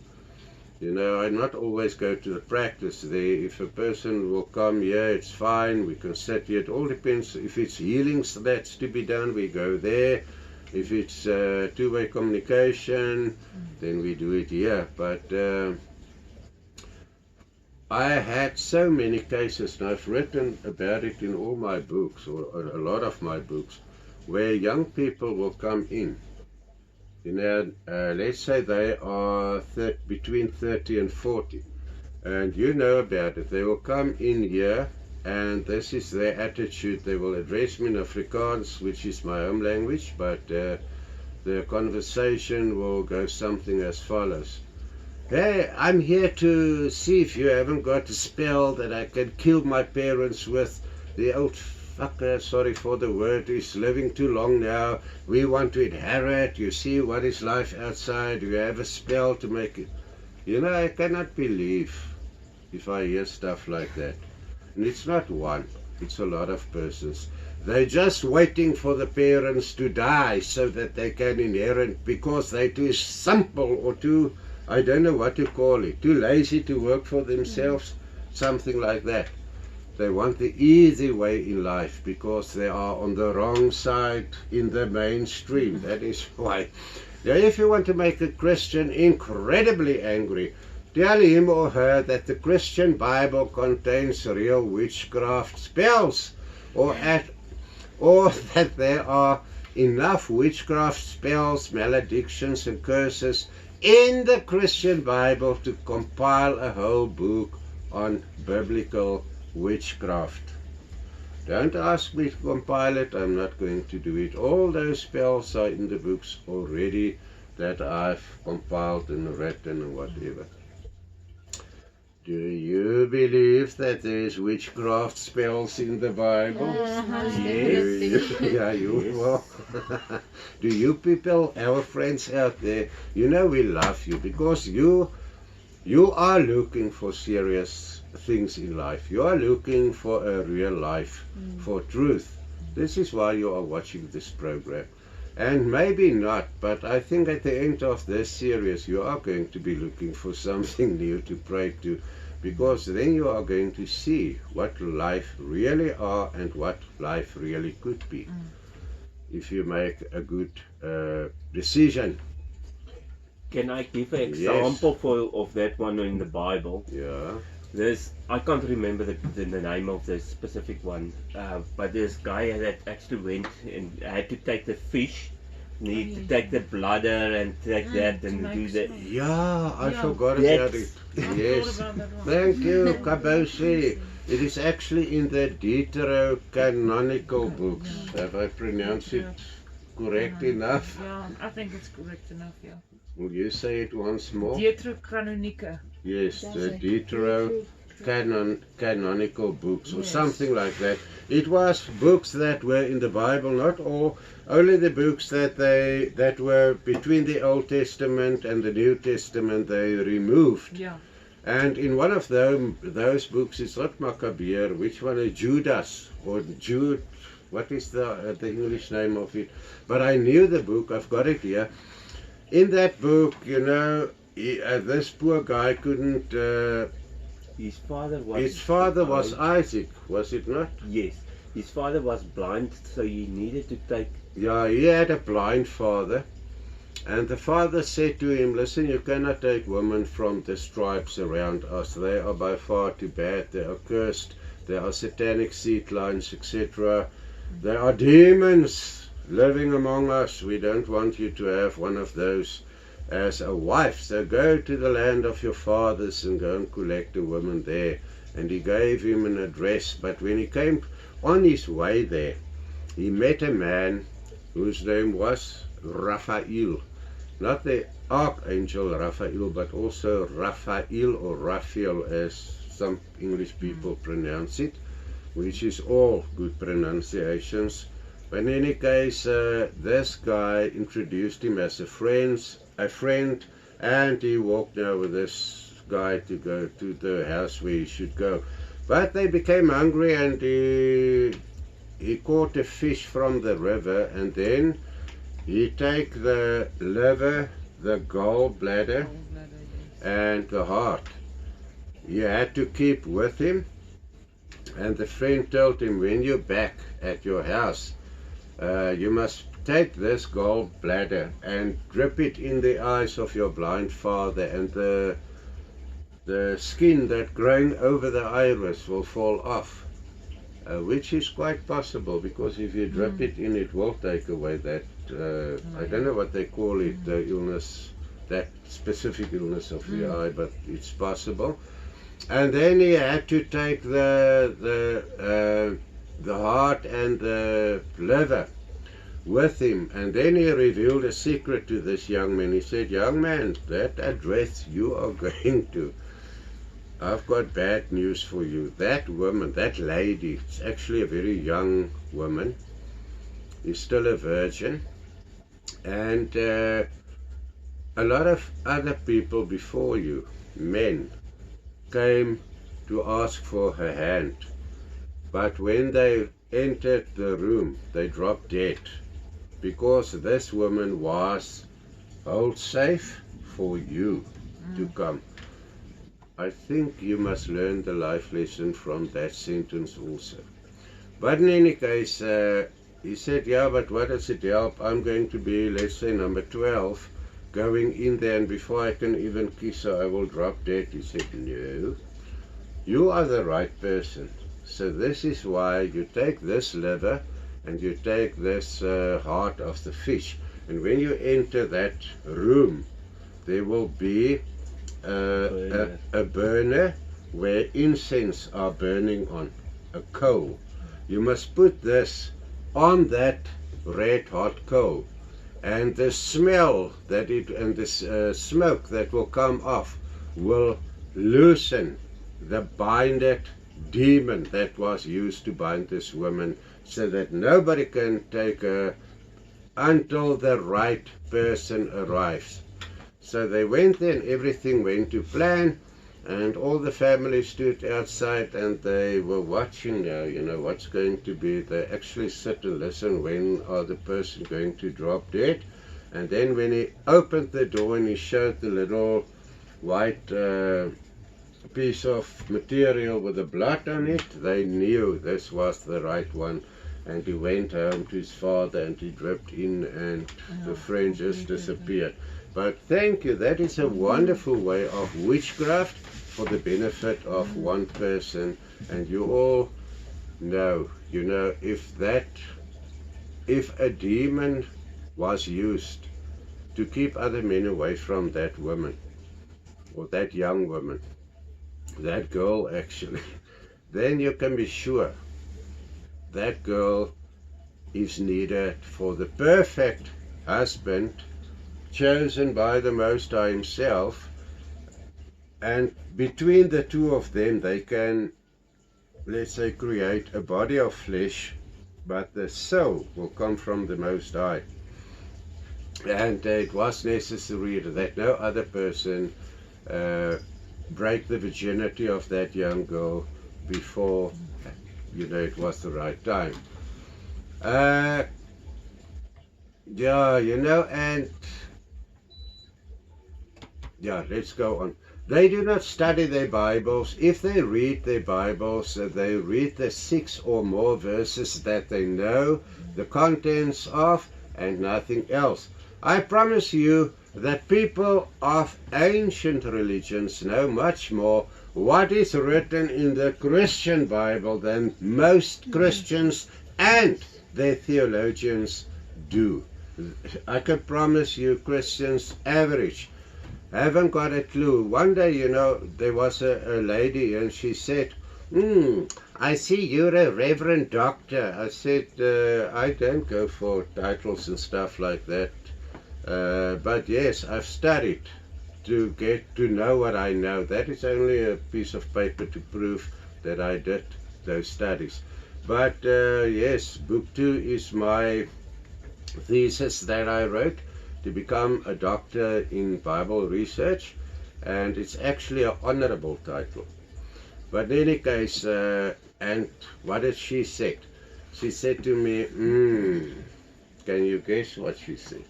You know, I not always go to the practice there. If a person will come here, it's fine, we can sit here. It all depends. If it's healings that's to be done, we go there. If it's two-way communication, then we do it here. But I had so many cases, and I've written about it in all my books, or a lot of my books, where young people will come in. You know, let's say they are between 30 and 40, and you know about it. They will come in here, and this is their attitude. They will address me in Afrikaans, which is my home language, but the conversation will go something as follows. Hey, I'm here to see if you haven't got a spell that I can kill my parents with. The old fucker, sorry for the word, is living too long now. We want to inherit. You see what is life outside. You have a spell to make it. You know, I cannot believe if I hear stuff like that. And it's not one, it's a lot of persons. They're just waiting for the parents to die so that they can inherit, because they're too simple or too, I don't know what to call it, too lazy to work for themselves, something like that. They want the easy way in life because they are on the wrong side in the mainstream. That is why. Now, if you want to make a Christian incredibly angry, tell him or her that the Christian Bible contains real witchcraft spells, or that there are enough witchcraft spells, maledictions and curses in the Christian Bible to compile a whole book on biblical witchcraft. Don't ask me to compile it, I'm not going to do it. All those spells are in the books already that I've compiled and written and whatever. Do you believe that there is witchcraft spells in the Bible? Yeah, you will. Do you people, our friends out there, you know we love you because you are looking for serious things in life. You are looking for a real life, for truth. This is why you are watching this program. And maybe not, but I think at the end of this series you are going to be looking for something new to pray to, because then you are going to see what life really are and what life really could be if you make a good decision. Can I give an example of that one in the Bible? Yeah. I can't remember the name of the specific one, but this guy that actually went and had to take the fish, need to take the bladder and take that and do that. Yeah, I forgot about it. Yes. Thank you, Kaboshi. It is actually in the Deuterocanonical books. Have I pronounced it correct enough? Yeah, I think it's correct enough, yeah. Will you say it once more? Deuterocanonical. Yes, the Deuterocanonical books or something like that. It was books that were in the Bible, not all, only the books that were between the Old Testament and the New Testament they removed. Yeah. And in one of those books, it's not Maccabee, which one is Judas or Jude? What is the English name of it? But I knew the book. I've got it here. In that book, you know, this poor guy couldn't. His father was Isaac, was it not? Yes. His father was blind, so he needed to take. Yeah, he had a blind father. And the father said to him, listen, you cannot take women from the tribes around us. They are by far too bad. They are cursed. There are satanic seed lines, etc. There are demons living among us. We don't want you to have one of those as a wife. So go to the land of your fathers and go and collect a woman there. And he gave him an address. But when he came on his way there, he met a man whose name was Raphael. Not the archangel Raphael, but also Raphael or Raphael as some English people pronounce it, which is all good pronunciations. But in any case, this guy introduced him as a friend, and he walked now with this guy to go to the house where he should go. But they became hungry, and he caught a fish from the river, and then he take the liver, the gallbladder, and the heart. He had to keep with him, and the friend told him, when you're back at your house, you must take this gallbladder and drip it in the eyes of your blind father, and the skin that growing over the iris will fall off, which is quite possible, because if you drip it in, it will take away that, I don't know what they call it, the illness, that specific illness of the eye, but it's possible. And then he had to take the heart and the liver with him, and then he revealed a secret to this young man. He said, young man, that address you are going to, I've got bad news for you. That woman, that lady, it's actually a very young woman, is still a virgin, and a lot of other people before you, men, came to ask for her hand, but when they entered the room, they dropped dead, because this woman was hold safe for you to come. I think you must learn the life lesson from that sentence also. But in any case, he said, yeah, but what does it help? I'm going to be, let's say, number 12, going in there, and before I can even kiss her, I will drop dead. He said, no, you are the right person. So this is why you take this liver and you take this heart of the fish. And when you enter that room, there will be a burner where incense are burning on, a coal. You must put this on that red hot coal, and the smell that it and the smoke that will come off will loosen the binded demon that was used to bind this woman, so that nobody can take her until the right person arrives. So they went there and everything went to plan, and all the family stood outside and they were watching now, you know, what's going to be. They actually sit and listen, when are the person going to drop dead. And then when he opened the door and he showed the little white piece of material with the blood on it, they knew this was the right one. And he went home to his father and he dripped in, and the friend just disappeared. But thank you, that is a wonderful way of witchcraft for the benefit of one person. And you all know, you know, if a demon was used to keep other men away from that woman, or that young woman, that girl actually, then you can be sure that girl is needed for the perfect husband chosen by the Most High himself. And between the two of them, they can, let's say, create a body of flesh, but the soul will come from the Most High. And it was necessary that no other person break the virginity of that young girl before, you know, it was the right time. Yeah, you know, and yeah, let's go on. They do not study their Bibles. If they read their Bibles, they read the 6 or more verses that they know the contents of, and nothing else. I promise you that people of ancient religions know much more what is written in the Christian Bible than most Christians and their theologians do. I can promise you Christians average haven't got a clue. One day, you know, there was a lady and she said, I see you're a reverend doctor. I said, I don't go for titles and stuff like that. But yes, I've studied to get to know what I know. That is only a piece of paper to prove that I did those studies. But yes, book 2 is my thesis that I wrote to become a doctor in Bible research, and it's actually an honorable title. But in any case, and what did she say? She said to me, can you guess what she said?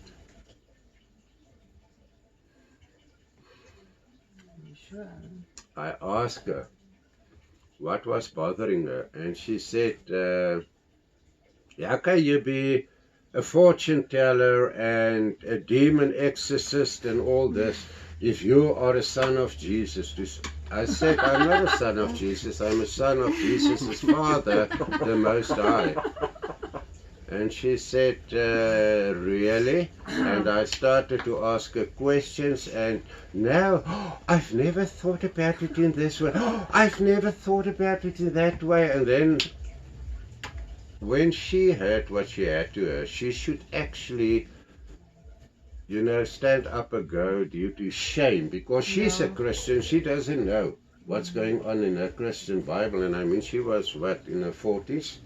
Sure. I asked her what was bothering her, and she said, how can you be a fortune teller and a demon exorcist and all this if you are a son of Jesus? I said, I'm not a son of Jesus, I'm a son of Jesus' Father, the Most High. And she said, really? And I started to ask her questions, and now, I've never thought about it in this way. I've never thought about it in that way. And then, when she heard what she had to her, she should actually, you know, stand up and go due to shame, because she's a Christian. She doesn't know what's going on in her Christian Bible. And I mean, she was, what, in her 40s?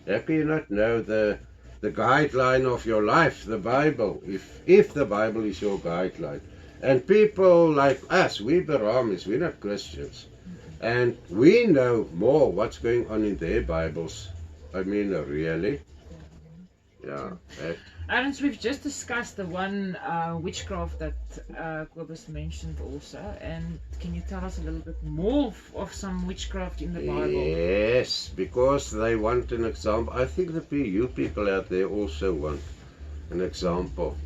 How can you not know the guideline of your life, the Bible, if the Bible is your guideline? And people like us, we Baramis, we're not Christians, and we know more what's going on in their Bibles. I mean, really? Yeah. Aaron, we've just discussed the one witchcraft that Cobus mentioned also, and can you tell us a little bit more of some witchcraft in the Bible? Yes, because they want an example. I think you people out there also want an example.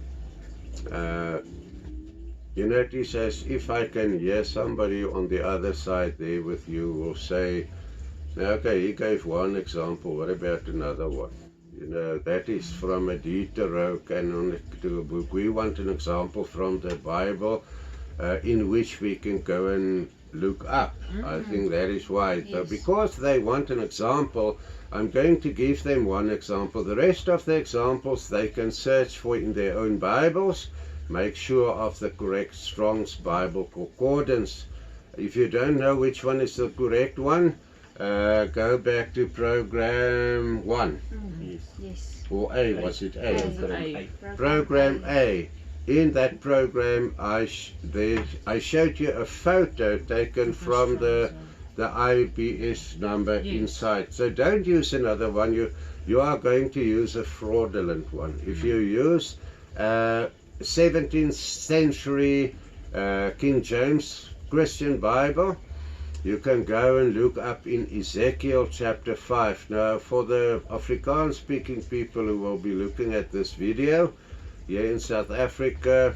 You notice as if I can hear somebody on the other side there with you will say, okay, he gave one example, what about another one? You know, that is from a Deuterocanonic book. We want an example from the Bible in which we can go and look up. I think that is why. Yes. So because they want an example, I'm going to give them one example. The rest of the examples they can search for in their own Bibles. Make sure of the correct Strong's Bible Concordance. If you don't know which one is the correct one, go back to program 1. Yes. Yes. Or A, was it A? A. Program A. In that program, I showed you a photo taken from the IBS number inside. So don't use another one. You are going to use a fraudulent one. If you use 17th century King James Christian Bible, you can go and look up in Ezekiel chapter 5. Now, for the Afrikaans speaking people who will be looking at this video here in South Africa,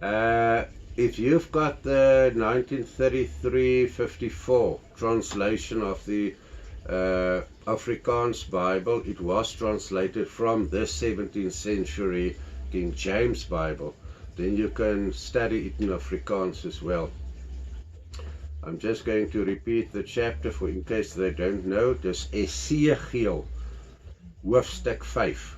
if you've got the 1933-54 translation of the Afrikaans Bible, it was translated from the 17th century King James Bible, then you can study it in Afrikaans as well. I'm just going to repeat the chapter for in case they don't know. Dis Ezekiel hoofstuk 5.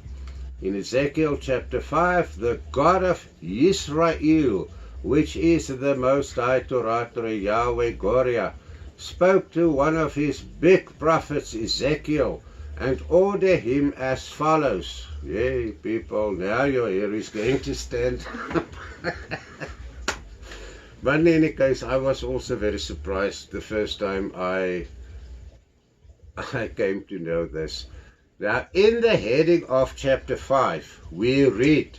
In Ezekiel chapter 5, the God of Israel, which is the Most High Torah Yahweh Goria, spoke to one of his big prophets Ezekiel and ordered him as follows. Yay, people, now your hair is going to stand up. But in any case, I was also very surprised the first time I came to know this. Now, in the heading of chapter 5, we read,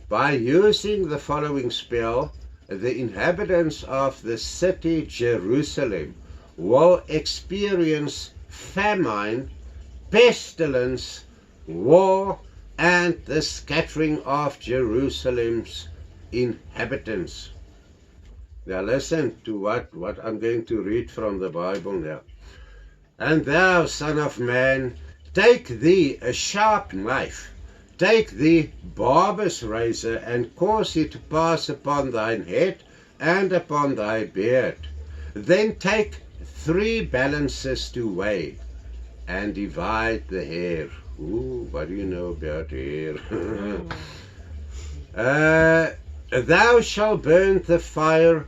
by using the following spell, the inhabitants of the city Jerusalem will experience famine, pestilence, war, and the scattering of Jerusalem's inhabitants. Now listen to what I'm going to read from the Bible now. And thou, son of man, take thee a sharp knife, take thee barber's razor, and cause it to pass upon thine head and upon thy beard. Then take 3 balances to weigh, and divide the hair. Ooh, what do you know about hair? Thou shalt burn the fire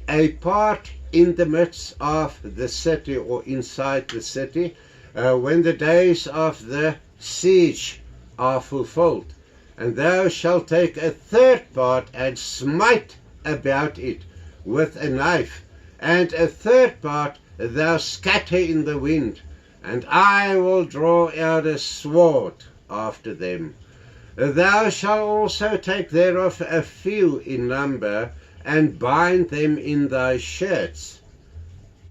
a part in the midst of the city, or inside the city, when the days of the siege are fulfilled. And thou shalt take a 3rd part and smite about it with a knife, and a 3rd part thou scatter in the wind, and I will draw out a sword after them. Thou shalt also take thereof a few in number, and bind them in thy skirts,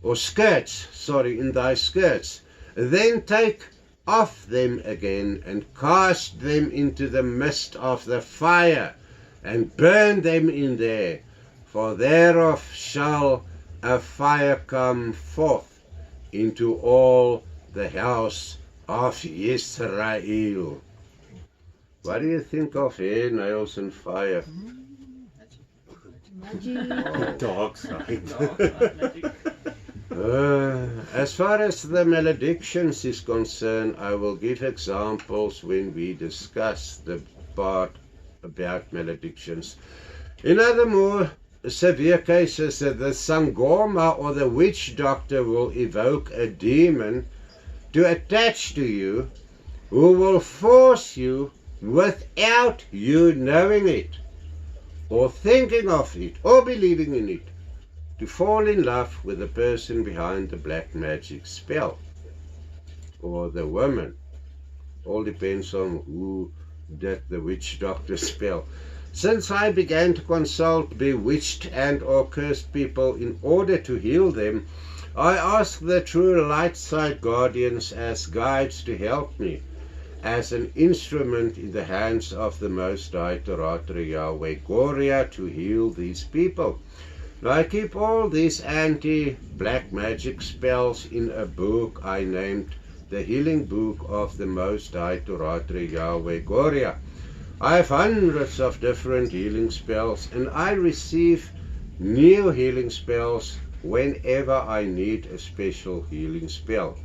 in thy skirts. Then take off them again, and cast them into the midst of the fire, and burn them in there, for thereof shall a fire come forth into all the house of Israel. What do you think of hair, nails, and fire? Dark side. As far as the maledictions is concerned, I will give examples when we discuss the part about maledictions. In other more severe cases, the Sangoma or the witch doctor will evoke a demon to attach to you, who will force you without you knowing it, or thinking of it, or believing in it, to fall in love with the person behind the black magic spell, or the woman. All depends on who did the witch doctor spell. Since I began to consult bewitched and or cursed people in order to heal them, I asked the true light side guardians as guides to help me. as an instrument in the hands of the Most High Toratri Yahweh Goria to heal these people. Now I keep all these anti-black magic spells in a book I named the Healing Book of the Most High Toratri Yahweh Goria. I have hundreds of different healing spells, and I receive new healing spells whenever I need a special healing spell.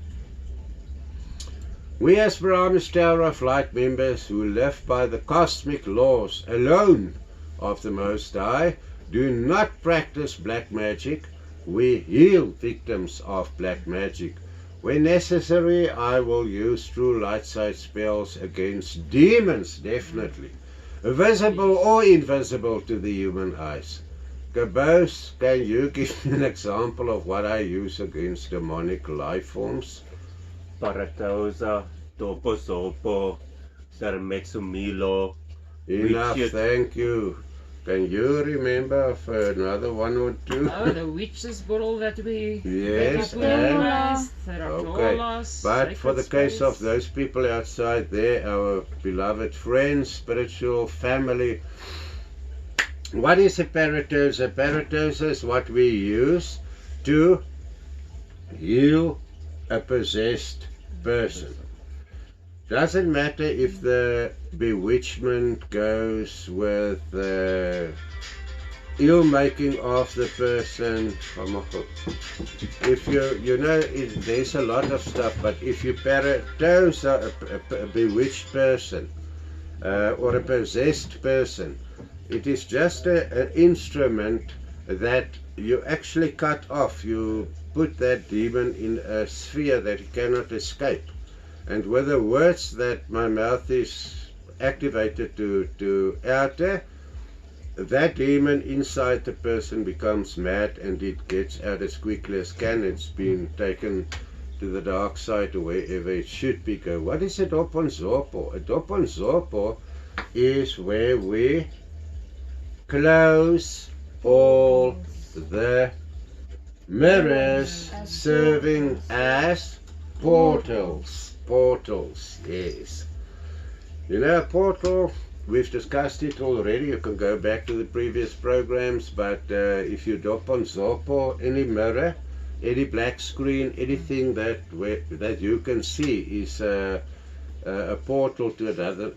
We as Brahma's Tower of Light members who live by the cosmic laws alone of the Most High do not practice black magic. We heal victims of black magic. When necessary, I will use true light side spells against demons, definitely, visible or invisible to the human eyes. Kabos, can you give me an example of what I use against demonic life forms? Paratausa, Toposopo, Sarmetsumilo. Enough, thank you. Can you remember of another one or two? Oh, the witch's bottle that we Yes, okay. But for the case of those people outside there, our beloved friends, spiritual family, what is a paratosa? Paratosa is what we use to heal a possessed person. Doesn't matter if the bewitchment goes with the ill making of the person. If you know, there's a lot of stuff, but if you paratose a bewitched person or a possessed person, it is just an instrument that you actually cut off. You put that demon in a sphere that he cannot escape. And with the words that my mouth is activated to utter, that demon inside the person becomes mad and it gets out as quickly as can. It's been taken to the dark side or wherever it should be go. What is a doponzopo? A doponzopo is where we close all the mirrors serving as portals. Portals, yes. You know, a portal, we've discussed it already. You can go back to the previous programs, but if you drop on Zopo, any mirror, any black screen, anything that you can see is a portal to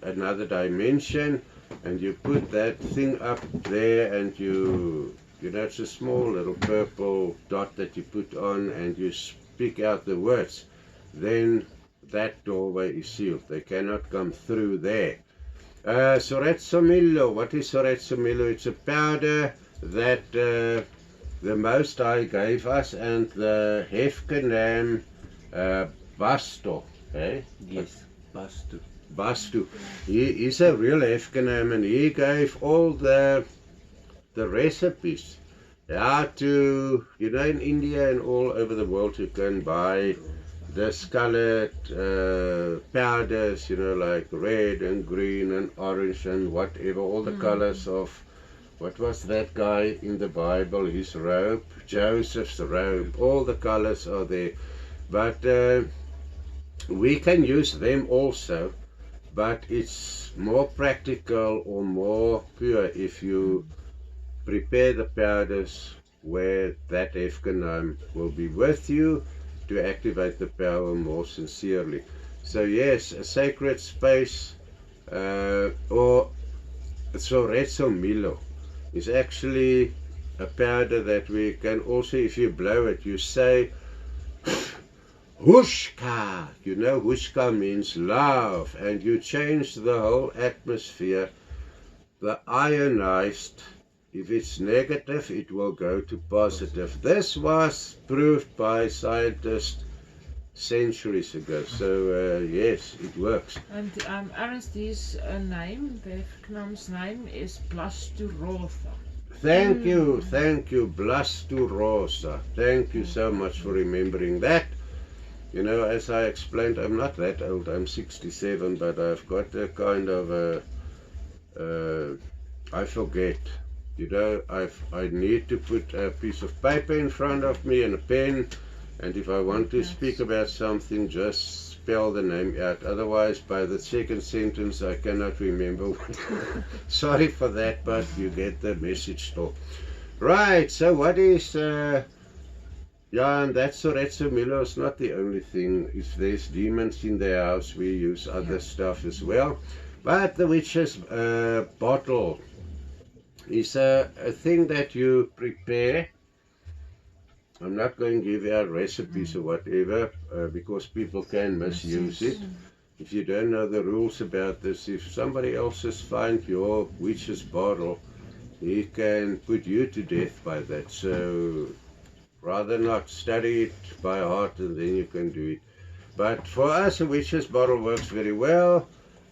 another dimension, and you put that thing up there, and you know, it's a small little purple dot that you put on, and you speak out the words. Then that doorway is sealed. They cannot come through there. Soretsomilo. What is Soretsomilo? It's a powder that the Most High gave us, and the Hefkenam Basto. Eh? Yes, Bastu. Bastu. He is a real Hefkenam, and he gave all the recipes. How to, you know, in India and all over the world you can buy discolored powders, you know, like red and green and orange and whatever, all the colors of, what was that guy in the Bible, his robe, Joseph's robe, all the colors are there. But we can use them also, but it's more practical or more pure if you prepare the powders where that Hefkenam will be with you to activate the power more sincerely. So yes, a sacred space or Soretso Milo is actually a powder that we can also, if you blow it, you say Hushka. You know, Hushka means love, and you change the whole atmosphere. The ionized, if it's negative, it will go to positive. This was proved by scientists centuries ago. So yes, it works. And Aristide's name, the Hefkenam's name is Blasturotha. Thank you, Blasturosa. Thank you so much for remembering that. You know, as I explained, I'm not that old. I'm 67, but I've got a kind of I forget. You know, I need to put a piece of paper in front of me and a pen, and if I want to speak about something, just spell the name out. Otherwise, by the second sentence, I cannot remember what. Sorry for that, but you get the message still. Right, so what is... yeah, and that's Milo is not the only thing. If there's demons in the house, we use other stuff as well. But the witch's bottle is a thing that you prepare. I'm not going to give out recipes or whatever because people can misuse it. If you don't know the rules about this, if somebody else has found your witch's bottle, he can put you to death by that. So rather not study it by heart and then you can do it. But for us, a witch's bottle works very well.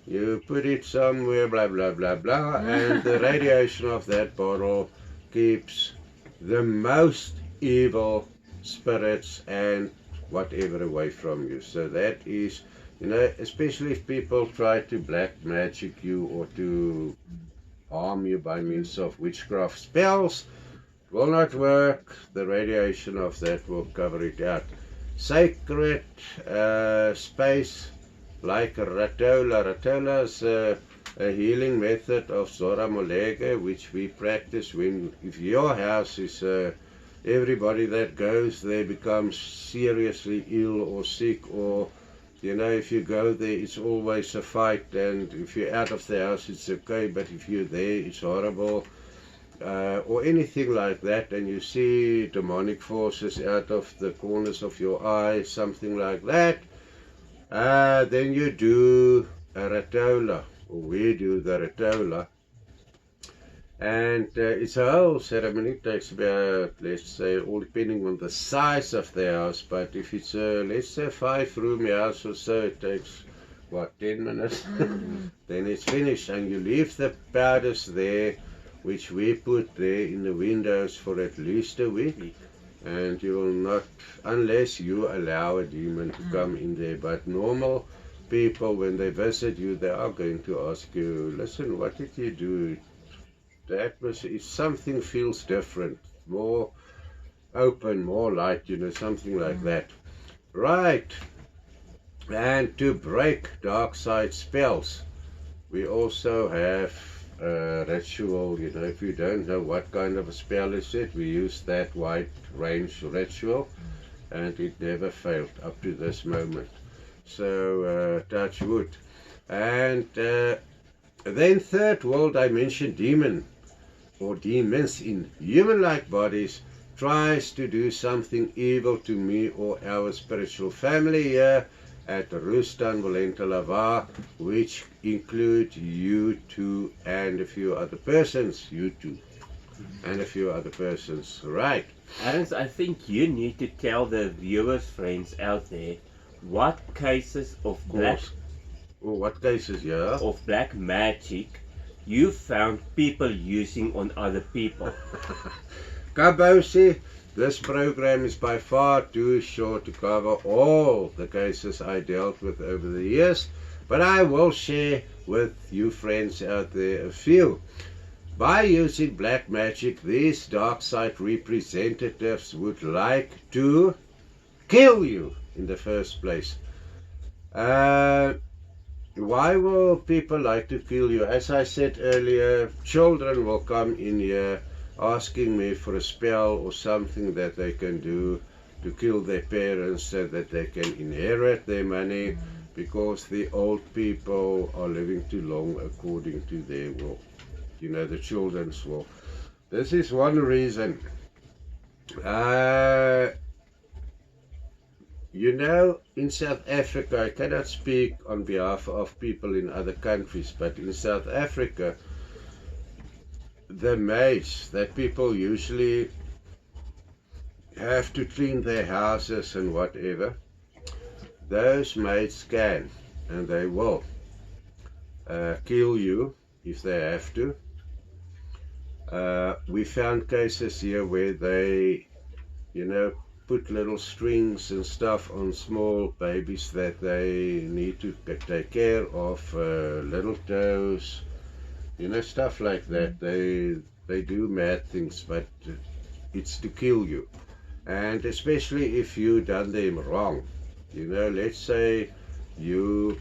You put it somewhere, blah, blah, blah, blah, and the radiation of that bottle keeps the most evil spirits and whatever away from you. So that is, you know, especially if people try to black magic you or to harm you by means of witchcraft spells, it will not work. The radiation of that will cover it out. Sacred space like Ratola. Ratola is a healing method of Zora Molege, which we practice when, if your house is, everybody that goes there becomes seriously ill or sick, or, you know, if you go there, it's always a fight, and if you're out of the house, it's okay, but if you're there, it's horrible, or anything like that, and you see demonic forces out of the corners of your eyes, something like that, then you do a Ratola, or we do the Ratola, and it's a whole ceremony. It takes about, let's say, all depending on the size of the house, but if it's a, let's say, 5-room house or so, it takes, what, 10 minutes? Then it's finished, and you leave the powders there, which we put there in the windows for at least a week. And you will not, unless you allow a demon to come in there. But normal people, when they visit you, they are going to ask you, listen, what did you do? The atmosphere, if something feels different, more open, more light, you know, something like that. Right. And to break dark side spells, we also have ritual. You know, if you don't know what kind of a spell is it, we use that wide range ritual, and it never failed up to this moment. So touch wood. And then third world dimension demon, or demons in human-like bodies, tries to do something evil to me or our spiritual family here at Rustan Volenta Lava, which include you two and a few other persons. You two and a few other persons, right? Aaron, I think you need to tell the viewers, friends out there, what cases of what cases, yeah, of black magic you found people using on other people. Kabosi, this program is by far too short to cover all the cases I dealt with over the years, but I will share with you friends out there a few. By using black magic, these dark side representatives would like to kill you in the first place. Why will people like to kill you? As I said earlier, children will come in here asking me for a spell or something that they can do to kill their parents so that they can inherit their money, because the old people are living too long according to their will. You know, the children's will. This is one reason. You know, in South Africa, I cannot speak on behalf of people in other countries, but in South Africa, the maids that people usually have to clean their houses and whatever, those maids can, and they will, kill you if they have to. We found cases here where they, you know, put little strings and stuff on small babies that they need to take care of, little toes, you know, stuff like that. They do mad things, but it's to kill you. And especially if you done them wrong. You know, let's say you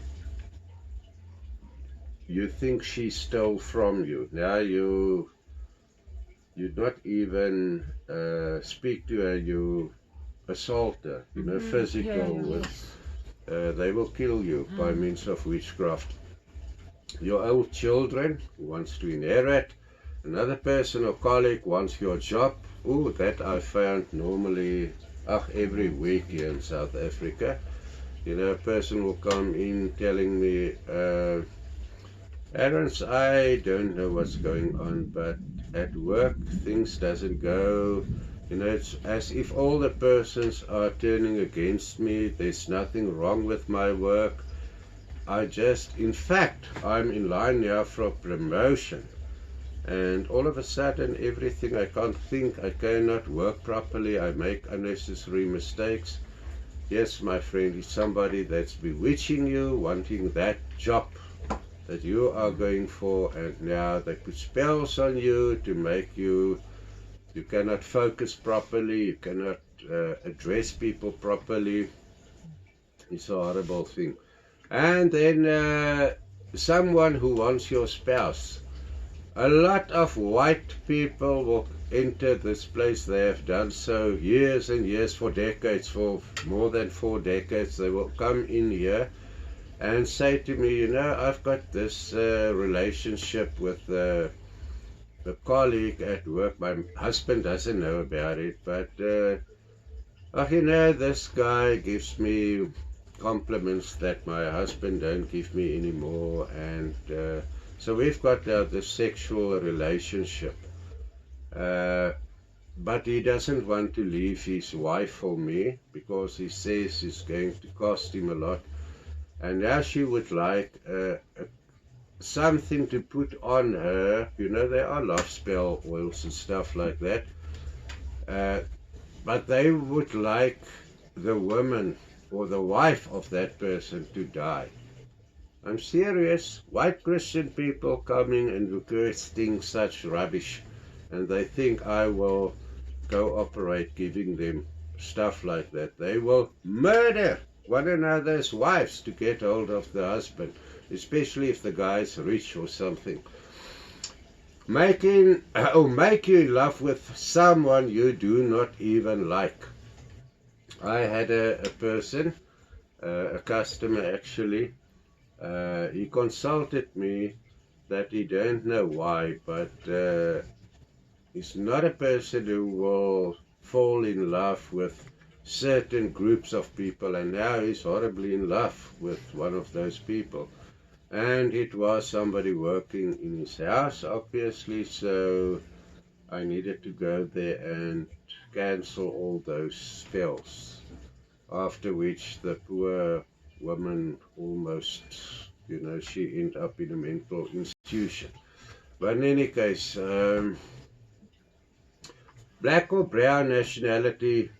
think she stole from you. Now you not even speak to her, you assault her, physical. Yes. They will kill you by means of witchcraft. Your own children wants to inherit, another person or colleague wants your job. Oh, that I found normally every week here in South Africa. A person will come in telling me, Aaron's, I don't know what's going on, but at work things doesn't go. It's as if all the persons are turning against me. There's nothing wrong with my work. In fact, I'm in line now for promotion. And all of a sudden, everything, I can't think, I cannot work properly, I make unnecessary mistakes. Yes, my friend, it's somebody that's bewitching you, wanting that job that you are going for, and now they put spells on you to make you cannot focus properly, you cannot address people properly. It's a horrible thing. And then someone who wants your spouse. A lot of white people will enter this place. They have done so years and years, for decades, for more than 4 decades. They will come in here and say to me, I've got this relationship with a colleague at work. My husband doesn't know about it, but this guy gives me compliments that my husband don't give me anymore, and so we've got this sexual relationship. But he doesn't want to leave his wife for me because he says it's going to cost him a lot. And now she would like something to put on her. There are love spell oils and stuff like that. But they would like the woman or the wife of that person to die. I'm serious. White Christian people coming and requesting such rubbish, and they think I will cooperate giving them stuff like that. They will murder one another's wives to get hold of the husband, especially if the guy's rich or something. Make you in love with someone you do not even like. I had a person, a customer actually, he consulted me that he don't know why, but he's not a person who will fall in love with certain groups of people, and now he's horribly in love with one of those people. And it was somebody working in his house, obviously, so I needed to go there and cancel all those spells. After which the poor woman almost, she ended up in a mental institution. But in any case, black or brown nationality,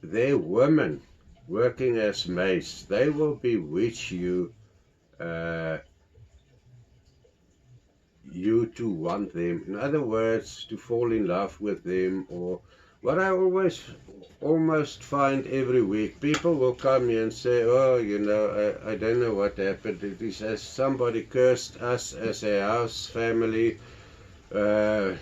they're women working as maids. They will bewitch you, you to want them. In other words, to fall in love with them. Or what I almost find every week, people will come here and say, oh, I don't know what happened. It is as somebody cursed us as a house family, and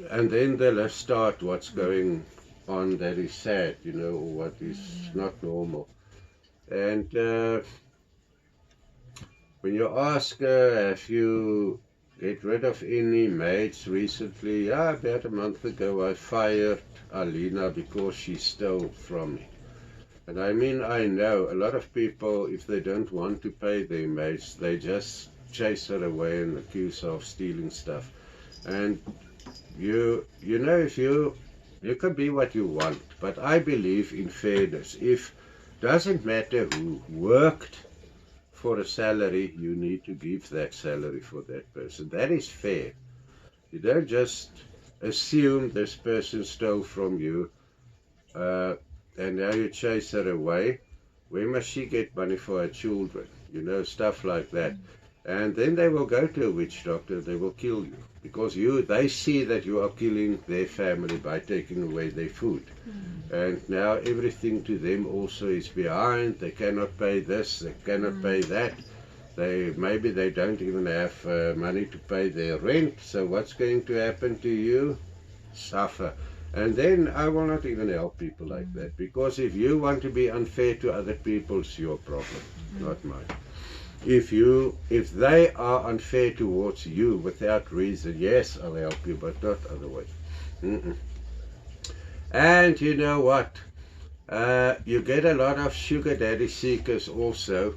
then they'll start what's going on that is sad, or what is not normal. And when you ask her, have you get rid of any maids recently? Yeah, about a month ago I fired Alina because she stole from me. And I know a lot of people, if they don't want to pay their maids, they just chase her away and accuse her of stealing stuff. And you can be what you want, but I believe in fairness. Doesn't matter who worked for a salary, you need to give that salary for that person. That is fair. You don't just assume this person stole from you, and now you chase her away. Where must she get money for her children? Stuff like that. And then they will go to a witch doctor, they will kill you. Because they see that you are killing their family by taking away their food. And now everything to them also is behind. They cannot pay this, they cannot pay that. Maybe they don't even have money to pay their rent. So what's going to happen to you? Suffer. And then I will not even help people like that. Because if you want to be unfair to other people, it's your problem, not mine. If they are unfair towards you without reason, yes, I'll help you, but not otherwise. And you know what? You get a lot of sugar daddy seekers also.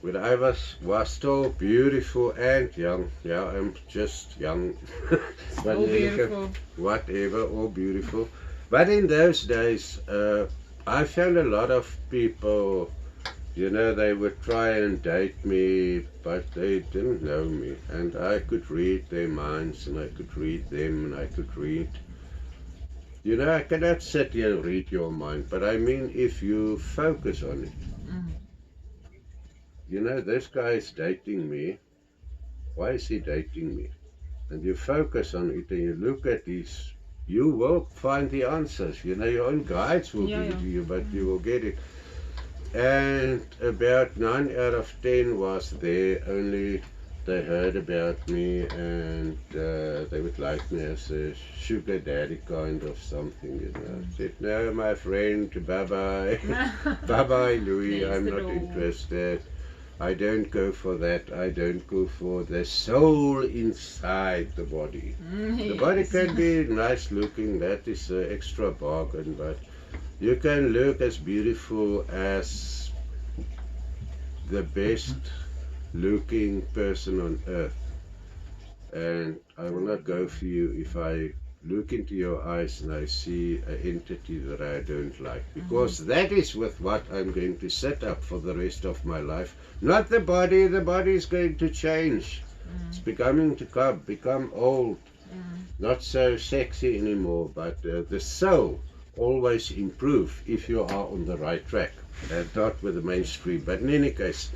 When I was still beautiful and young, yeah, I'm just young. But All beautiful. Whatever, all beautiful. But in those days, I found a lot of people, you know, they would try and date me, but they didn't know me. And I could read their minds, and I could read them, and I could read. You know, I cannot sit here and read your mind, but I mean, if you focus on it. You know, this guy is dating me. Why is he dating me? And you focus on it and you look at these, you will find the answers. You know, your own guides will give it to you, but you will get it. And about 9 out of 10 was there, only they heard about me and they would like me as a sugar daddy kind of something, you know. I said, no, my friend, bye-bye. Bye-bye, Louis, I'm not interested. I don't go for that. I don't go for the soul inside the body. The body can be nice looking, that is an extra bargain, but you can look as beautiful as the best looking person on earth. And I will not go for you if I look into your eyes and I see an entity that I don't like, because that is with what I'm going to set up for the rest of my life. Not the body. The body is going to change. It's becoming to become old, not so sexy anymore, but the soul always improve if you are on the right track, not with the mainstream. But in any case,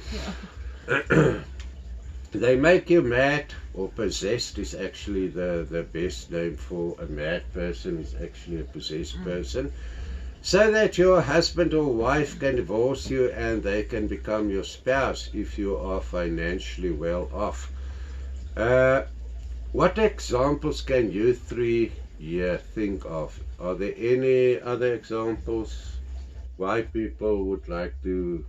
they make you mad, or possessed is actually the best name for a mad person, is actually a possessed person, so that your husband or wife can divorce you and they can become your spouse if you are financially well off. What examples can you three here think of? Are there any other examples why people would like to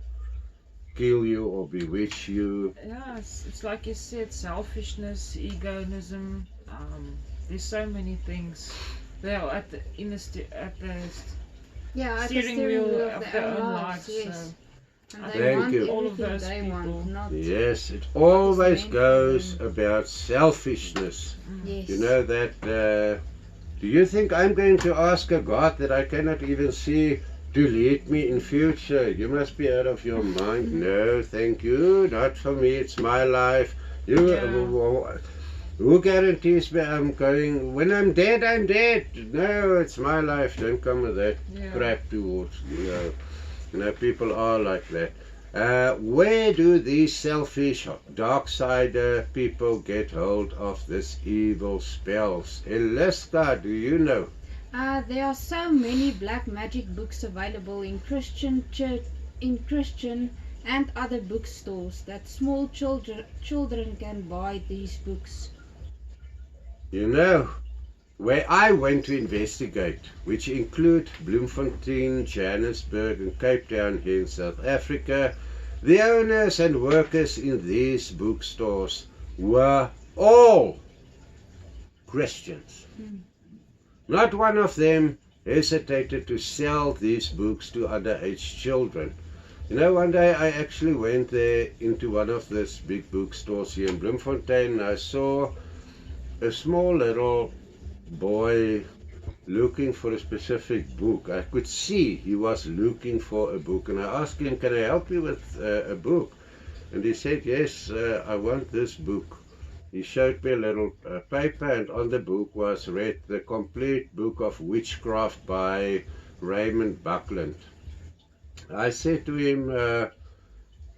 kill you or bewitch you? Yeah, it's like you said, selfishness, egoism. There's so many things. They are at the steering wheel of their own lives. Yes. So And I they Thank want you. All of everything those they people. want, not Yes, it always meant goes for about selfishness. yes. You know that, do you think I'm going to ask a God that I cannot even see to lead me in future? You must be out of your mind. No, thank you, not for me, it's my life. Who guarantees me I'm going, when I'm dead, I'm dead. No, it's my life, don't come with that crap towards me. No. You know, people are like that. Where do these selfish, dark-sided people get hold of this evil spells? Eliska, do you know? There are so many black magic books available in Christian and other bookstores that small children can buy these books. You know, where I went to investigate, which include Bloemfontein, Johannesburg and Cape Town here in South Africa, the owners and workers in these bookstores were all Christians. Not one of them hesitated to sell these books to underage children. You know, one day I actually went there into one of these big bookstores here in Bloemfontein, and I saw a small little boy looking for a specific book. I could see he was looking for a book, and I asked him, can I help you with a book? And he said, yes, I want this book. He showed me a little paper, and on the book was read the complete book of Witchcraft by Raymond Buckland. I said to him,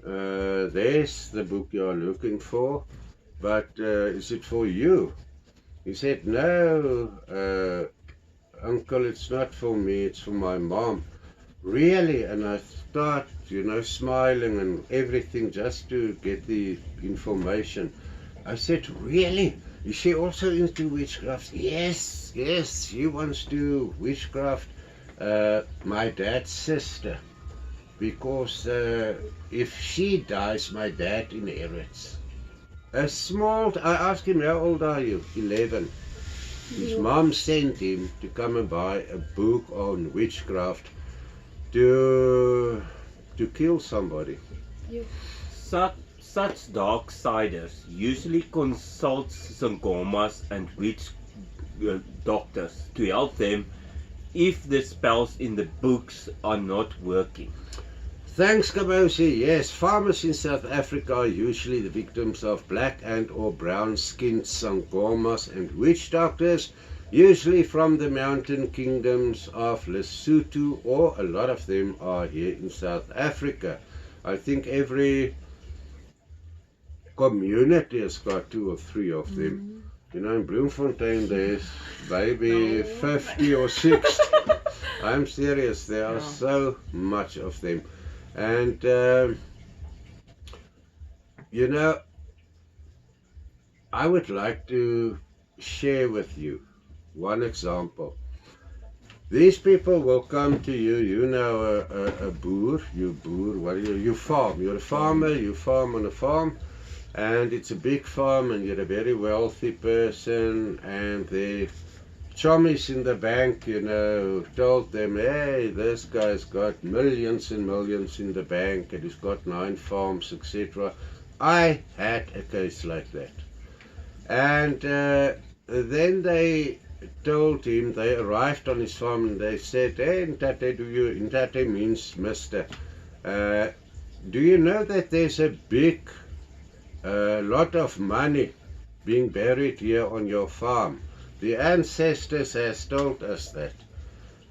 there's the book you're looking for, but is it for you? He said, no, uncle, it's not for me, it's for my mom. Really? And I start, smiling and everything just to get the information. I said, really? Is she also into witchcraft? Yes, she wants to witchcraft. My dad's sister. Because if she dies, my dad inherits. I asked him, how old are you? 11. His mom sent him to come and buy a book on witchcraft to kill somebody. Such dark-siders usually consult sangomas and witch doctors to help them if the spells in the books are not working. Thanks, Kabosi. Yes, farmers in South Africa are usually the victims of black and or brown-skinned sangomas and witch doctors, usually from the mountain kingdoms of Lesotho, or a lot of them are here in South Africa. I think every community has got 2 or 3 of them. In Bloemfontein there's maybe 50 or 60. I'm serious, there are so much of them. And I would like to share with you one example. These people will come to you, a boer, you farm, you're a farmer, you farm on a farm, and it's a big farm and you're a very wealthy person, and the chummies in the bank, told them, hey, this guy's got millions and millions in the bank and he's got 9 farms, etc. I had a case like that. And then they told him, they arrived on his farm and they said, hey, Ntate means mister. Do you know that there's a big lot of money being buried here on your farm? The ancestors has told us that.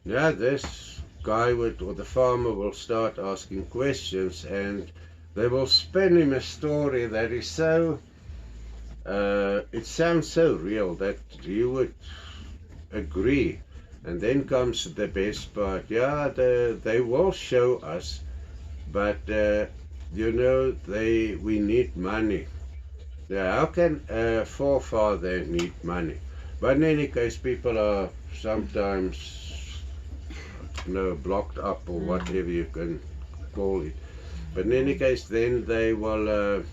Now this guy or the farmer will start asking questions, and they will spin him a story that is so, it sounds so real that you would agree. And then comes the best part. Yeah, they will show us, but we need money. Now, how can a forefather need money? But in any case, people are sometimes, blocked up or whatever you can call it. But in any case, then they will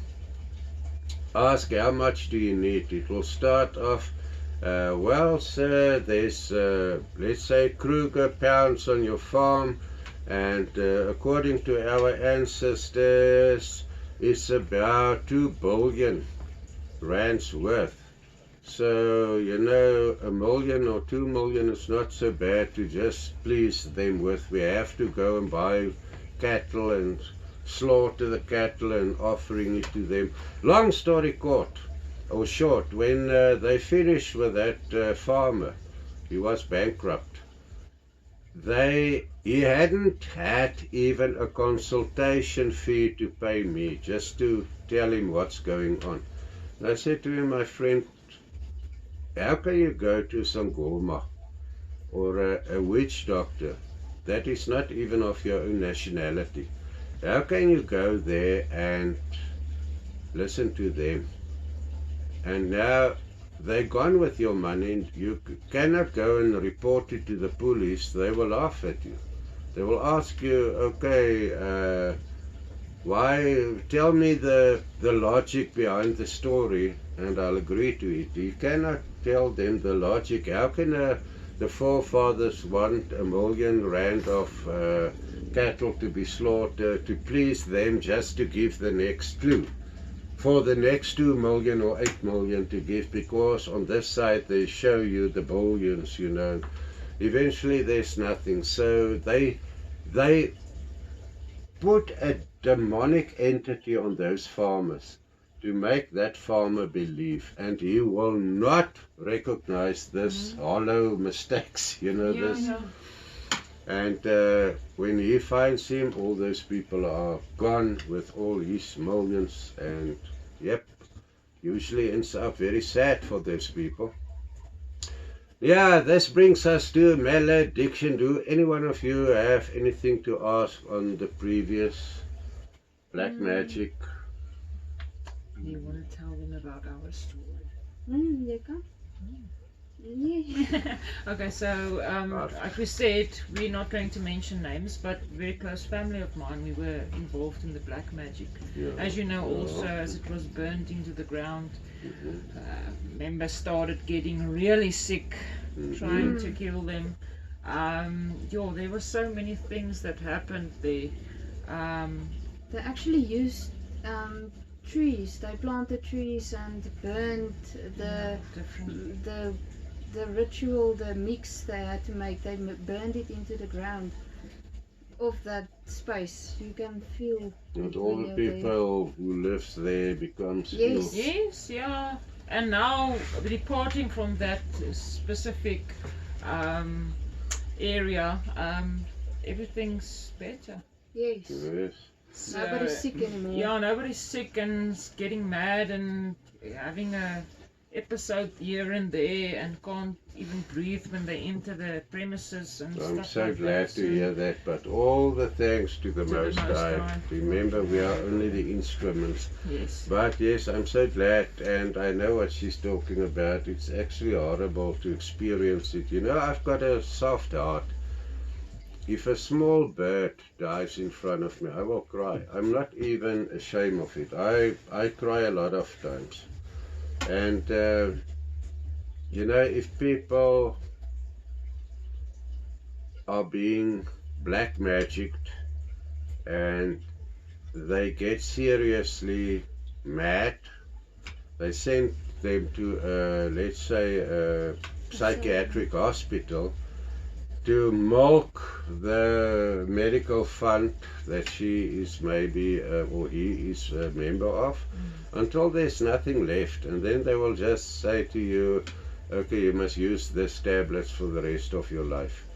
ask, how much do you need? It will start off, well, sir, there's, let's say, Kruger pounds on your farm, and according to our ancestors, it's about 2 billion rands worth. So, $1 million or 2 million is not so bad to just please them with. We have to go and buy cattle and slaughter the cattle and offering it to them. Long story short, when they finished with that farmer, he was bankrupt. He hadn't had even a consultation fee to pay me, just to tell him what's going on. And I said to him, my friend, how can you go to Sangoma or a witch doctor that is not even of your own nationality? How can you go there and listen to them? And now they're gone with your money, and you cannot go and report it to the police. They will laugh at you. They will ask you, okay, why? Tell me the logic behind the story, and I'll agree to it. You cannot tell them the logic. How can the forefathers want R1 million of cattle to be slaughtered to please them, just to give the next clue? For the next 2 million or 8 million to give, because on this side they show you the billions, Eventually there's nothing. So they put a demonic entity on those farmers to make that farmer believe, and he will not recognize this hollow mistakes, this. And when he finds him, all those people are gone with all his millions, and yep, usually ends up very sad for those people. Yeah, this brings us to malediction. Do any one of you have anything to ask on the previous black magic? You want to tell them about our story? Jy kan. Nee. Okay, so like we said, we're not going to mention names, but very close family of mine, we were involved in the black magic. Yeah. As you know, also as it was burned into the ground, members started getting really sick, trying to kill them. There were so many things that happened there. They actually used trees. They planted trees and burned the ritual, the mix they had to make. They burned it into the ground of that space. You can feel. And all the people who lives there becomes ill. Yes, yeah. And now departing from that specific area, everything's better. Yes. Yes. So, Nobody's sick anymore. Yeah, nobody's sick and getting mad and having a episode here and there and can't even breathe when they enter the premises and I'm stuff so like glad that. to hear that, but all the thanks to the Most High. Remember, we are only the instruments. Yes. But yes, I'm so glad, and I know what she's talking about. It's actually horrible to experience it. You know, I've got a soft heart. If a small bird dies in front of me, I will cry. I'm not even ashamed of it. I cry a lot of times. And, you know, if people are being black magicked and they get seriously mad, they send them to, let's say, a psychiatric hospital to milk the medical fund that she is maybe or he is a member of until there's nothing left, and then they will just say to you, okay, you must use this tablets for the rest of your life.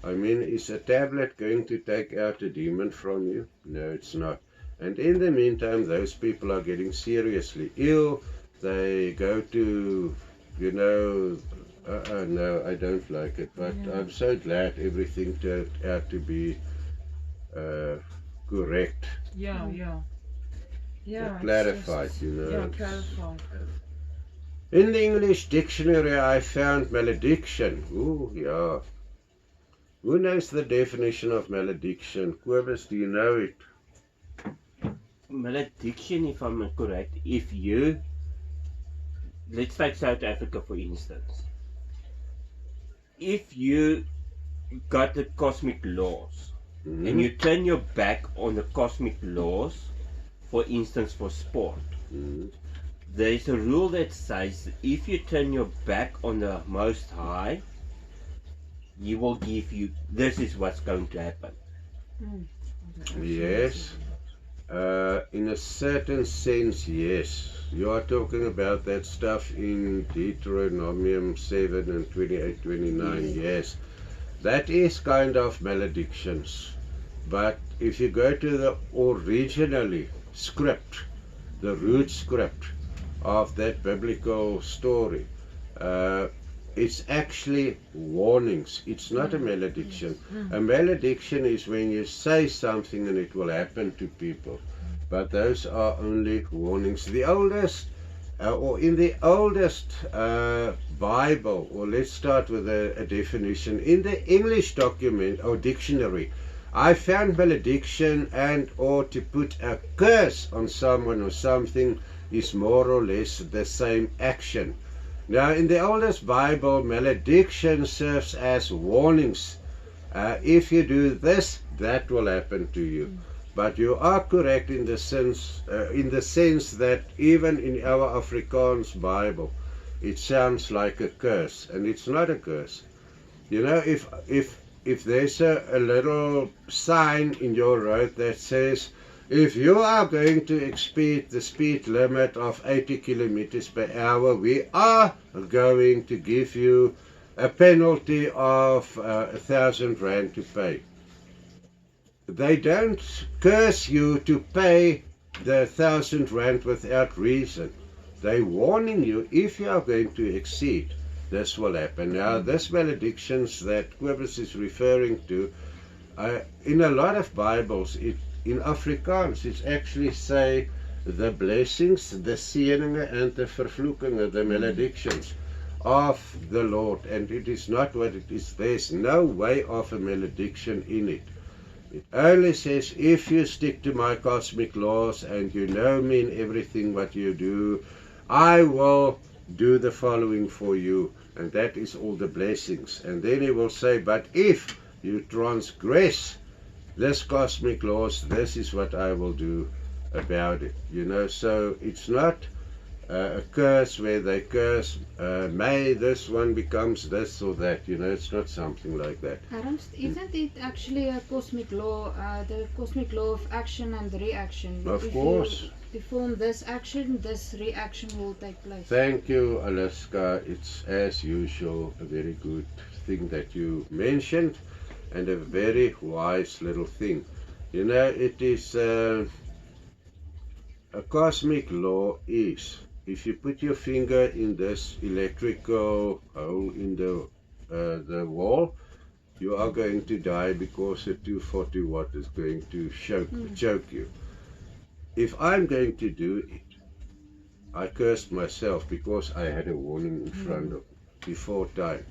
I mean, is a tablet going to take out a demon from you? No, it's not. And in the meantime, those people are getting seriously ill. They go to, you know, no, I don't like it, but I'm so glad everything turned out to be correct. Yeah. Clarified, you know. Yeah, clarified. In the English dictionary, I found malediction. Ooh, yeah. Who knows the definition of malediction? Kobus, do you know it? Malediction, if I'm correct, if you, let's take South Africa for instance. If you got the cosmic laws and you turn your back on the cosmic laws, for instance for sport, there is a rule that says if you turn your back on the Most High, He will give you, this is what's going to happen. Yes. In a certain sense, yes. You are talking about that stuff in Deuteronomium 7 and 28, 29, yes. That is kind of maledictions. But if you go to the originally script, the root script of that biblical story, it's actually warnings. It's not a malediction. A malediction is when you say something and it will happen to people. But those are only warnings. The oldest, or in the oldest Bible, or let's start with a definition. In the English document or dictionary, I found malediction and or to put a curse on someone or something is more or less the same action. Now, in the oldest Bible, malediction serves as warnings. If you do this, that will happen to you. But you are correct in the sense that even in our Afrikaans Bible, it sounds like a curse, and it's not a curse. You know, if there's a little sign in your road that says, if you are going to exceed the speed limit of 80 kilometers per hour, we are going to give you a penalty of 1,000 rand to pay. They don't curse you to pay the 1,000 rand without reason. They're warning you, if you are going to exceed, this will happen. Now, this maledictions that Cobus is referring to, in a lot of Bibles, in Afrikaans, it's actually say the blessings, the seëninge and the vervloekinge, the maledictions of the Lord. And it is not what it is. There's no way of a malediction in it. It only says, if you stick to my cosmic laws and you know me in everything what you do, I will do the following for you. And that is all the blessings. And then he will say, but if you transgress this cosmic laws, this is what I will do about it. You know, so it's not a curse where they curse, may this one becomes this or that, you know, it's not something like that. Isn't it actually a cosmic law, the cosmic law of action and reaction? Of if course. you perform this action, this reaction will take place. Thank you, Alaska. It's as usual a very good thing that you mentioned, and a very wise little thing. You know, it is a cosmic law is, if you put your finger in this electrical hole in the wall, you are going to die because the 240 watt is going to choke you. If I'm going to do it, I cursed myself because I had a warning in front of before time.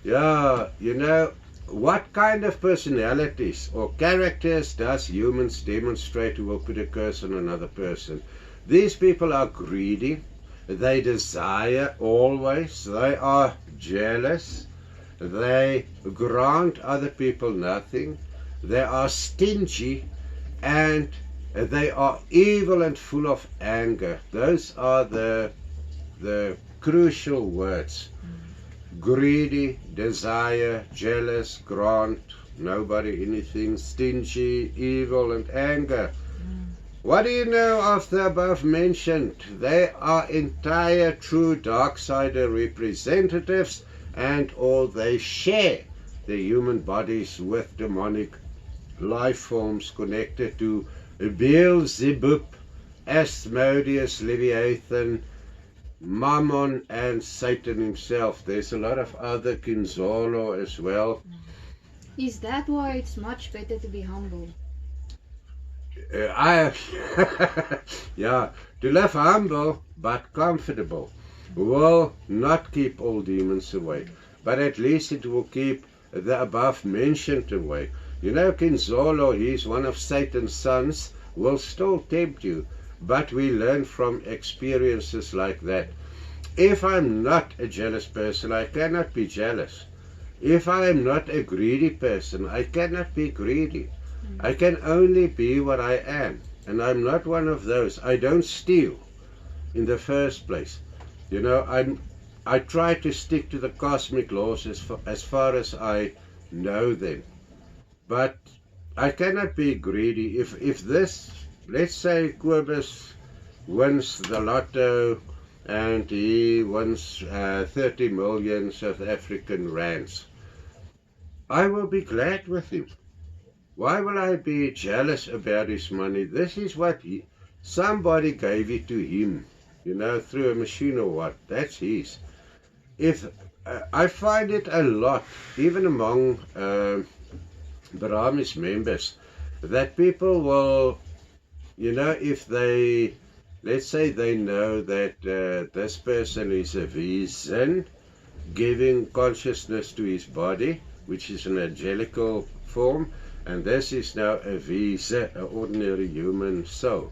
Yeah, you know, what kind of personalities or characters does humans demonstrate who will put a curse on another person? These people are greedy, they desire always, they are jealous, they grant other people nothing, they are stingy, and they are evil and full of anger. Those are the crucial words. Greedy, desire, jealous, grant nobody anything, stingy, evil, and anger. What do you know of the above mentioned? They are entire true dark-sider representatives, and all they share the human bodies with demonic life forms connected to Beelzebub, Asmodeus, Leviathan, Mammon, and Satan himself. There's a lot of other Kinzolo as well. Is that why it's much better to be humble? Yeah, to live humble but comfortable will not keep all demons away, but at least it will keep the above mentioned away. You know, Kinzolo, he's one of Satan's sons, will still tempt you, but we learn from experiences like that. If I'm not a jealous person, I cannot be jealous. If I am not a greedy person, I cannot be greedy. I can only be what I am, and I'm not one of those. I don't steal in the first place. You know, I try to stick to the cosmic laws as far as I know them. But I cannot be greedy. If this, let's say Cobus wins the lotto and he wins 30 million South African rands, I will be glad with him. Why will I be jealous about his money? This is what somebody gave it to him, you know, through a machine or what. That's his. If I find it a lot, even among Brahmis members, that people will, you know, if they, let's say they know that this person is a vision, giving consciousness to his body, which is an angelical form, and this is now a visa, an ordinary human soul.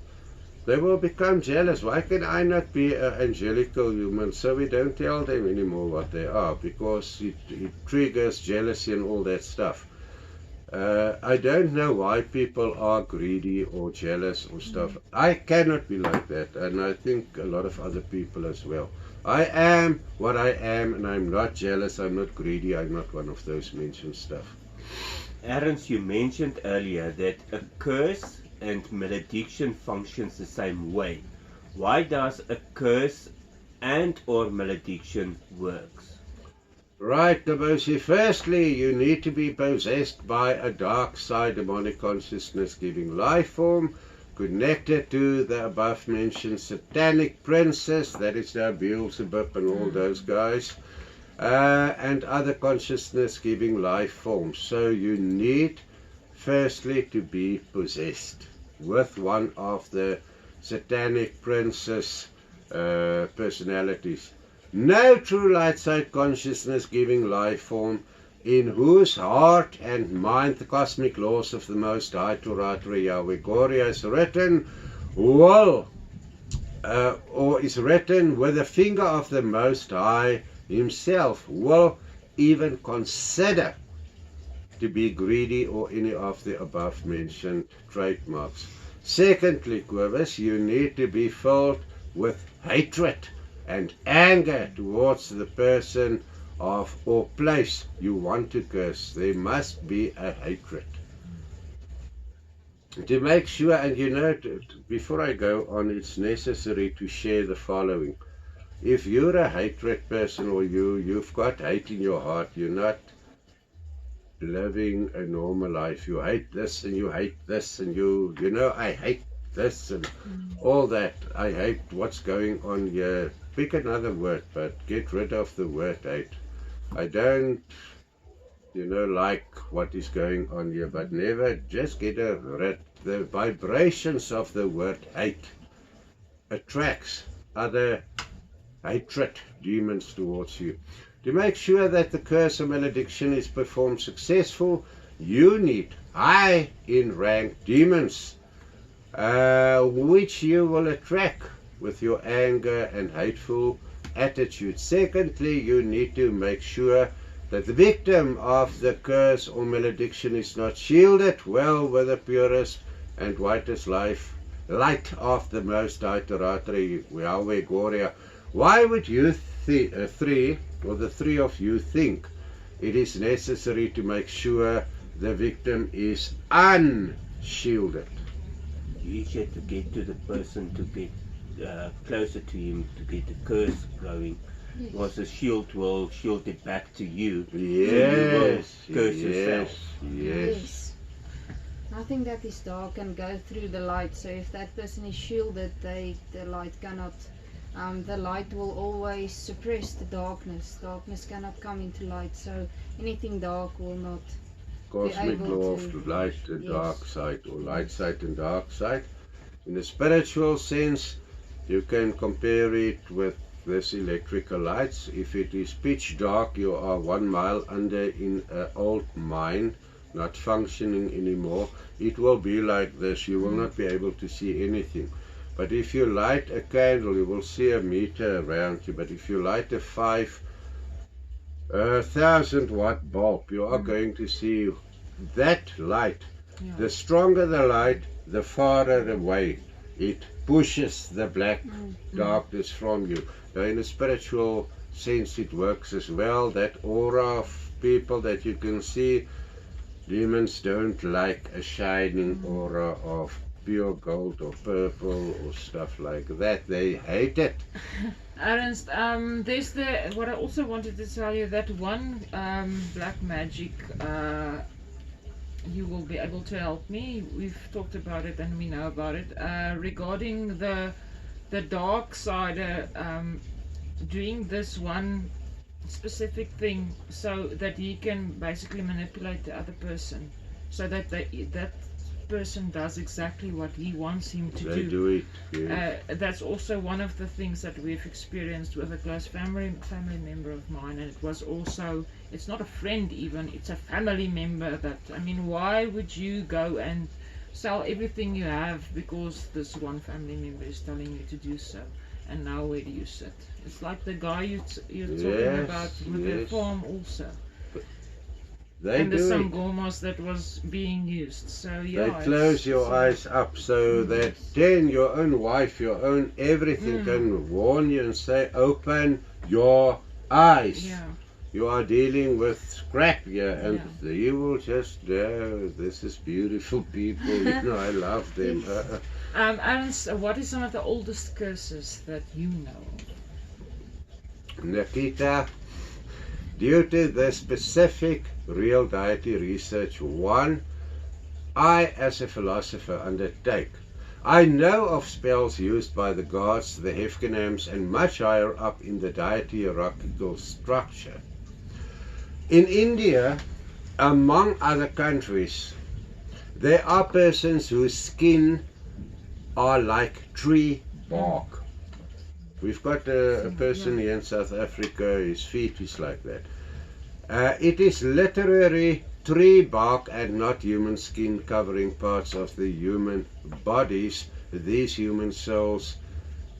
They will become jealous. Why can I not be an angelical human? So we don't tell them anymore what they are, because it triggers jealousy and all that stuff. I don't know why people are greedy or jealous or stuff. I cannot be like that, and I think a lot of other people as well. I am what I am, and I'm not jealous, I'm not greedy, I'm not one of those mentioned stuff. Ernst, you mentioned earlier that a curse and malediction functions the same way. Why does a curse and or malediction works? Right, Nabosi. Firstly, you need to be possessed by a dark side demonic consciousness giving life form connected to the above mentioned satanic princess, that is now Beelzebub and all those guys, and other consciousness giving life forms. So you need firstly to be possessed with one of the satanic princess personalities. No true light side consciousness giving life form in whose heart and mind the cosmic laws of the Most High Torah Yahweh Gloria is written will or is written with the finger of the Most High himself will even consider to be greedy or any of the above mentioned trademarks. Secondly, Quivers, you need to be filled with hatred and anger towards the person of or place you want to curse. There must be a hatred. To make sure, and you know, before I go on, it's necessary to share the following. If you're a hatred person or you've got hate in your heart, you're not living a normal life. You hate this and you hate this and you know, I hate this and all that. I hate what's going on here. Pick another word, but get rid of the word hate. I don't, like what is going on here, but never just get rid. The vibrations of the word hate attracts other hatred demons towards you. To make sure that the curse or malediction is performed successful, you need high in rank demons, which you will attract with your anger and hateful attitude. Secondly, you need to make sure that the victim of the curse or malediction is not shielded well with the purest and whitest light of the Most High Torah Yahweh Gloria. Why would you the three of you think it is necessary to make sure the victim is unshielded? You have to get to the person to get closer to him, to get the curse going. Because the shield will shield it back to you. Yes, so you will curse yourself. Yes. I think that is dark and go through the light. So if that person is shielded, the light cannot. The light will always suppress the darkness. Darkness cannot come into light. So anything dark will not. Cosmic law of light and dark side, or light side and dark side. In a spiritual sense, you can compare it with this electrical lights. If it is pitch dark, you are 1 mile under in an old mine, not functioning anymore. It will be like this. You will not be able to see anything. But if you light a candle, you will see a meter around you. But if you light a 5,000 watt bulb, you are going to see that light. The stronger the light, the farther away it pushes the black darkness from you. Now, in a spiritual sense, it works as well. That aura of people that you can see, demons don't like a shining aura of pure gold or purple or stuff like that. They hate it. Ernst, there's what I also wanted to tell you, that one black magic, you will be able to help me. We've talked about it and we know about it, regarding the dark side, doing this one specific thing so that he can basically manipulate the other person, so that that person does exactly what he wants him to They do it. Yes. That's also one of the things that we've experienced with a close family member of mine, and it was also, it's not a friend even, it's a family member. That, I mean, why would you go and sell everything you have because this one family member is telling you to do so? And now where do you sit? It's like the guy you're talking about with the farm also. And the Sangomas that was being used. So yeah, they close your eyes up so that then your own wife, your own everything can warn you and say, open your eyes. Yeah. You are dealing with scrap here, and you will just, this is beautiful people, I love them. Ernst, what is some of the oldest curses that you know of? Nikita, due to the specific real deity research one I as a philosopher undertake. I know of spells used by the gods, the Hefkenams, and much higher up in the deity hierarchical structure. In India, among other countries, there are persons whose skin are like tree bark. We've got a person here in South Africa, his feet is like that. It is literally tree bark and not human skin covering parts of the human bodies, these human souls,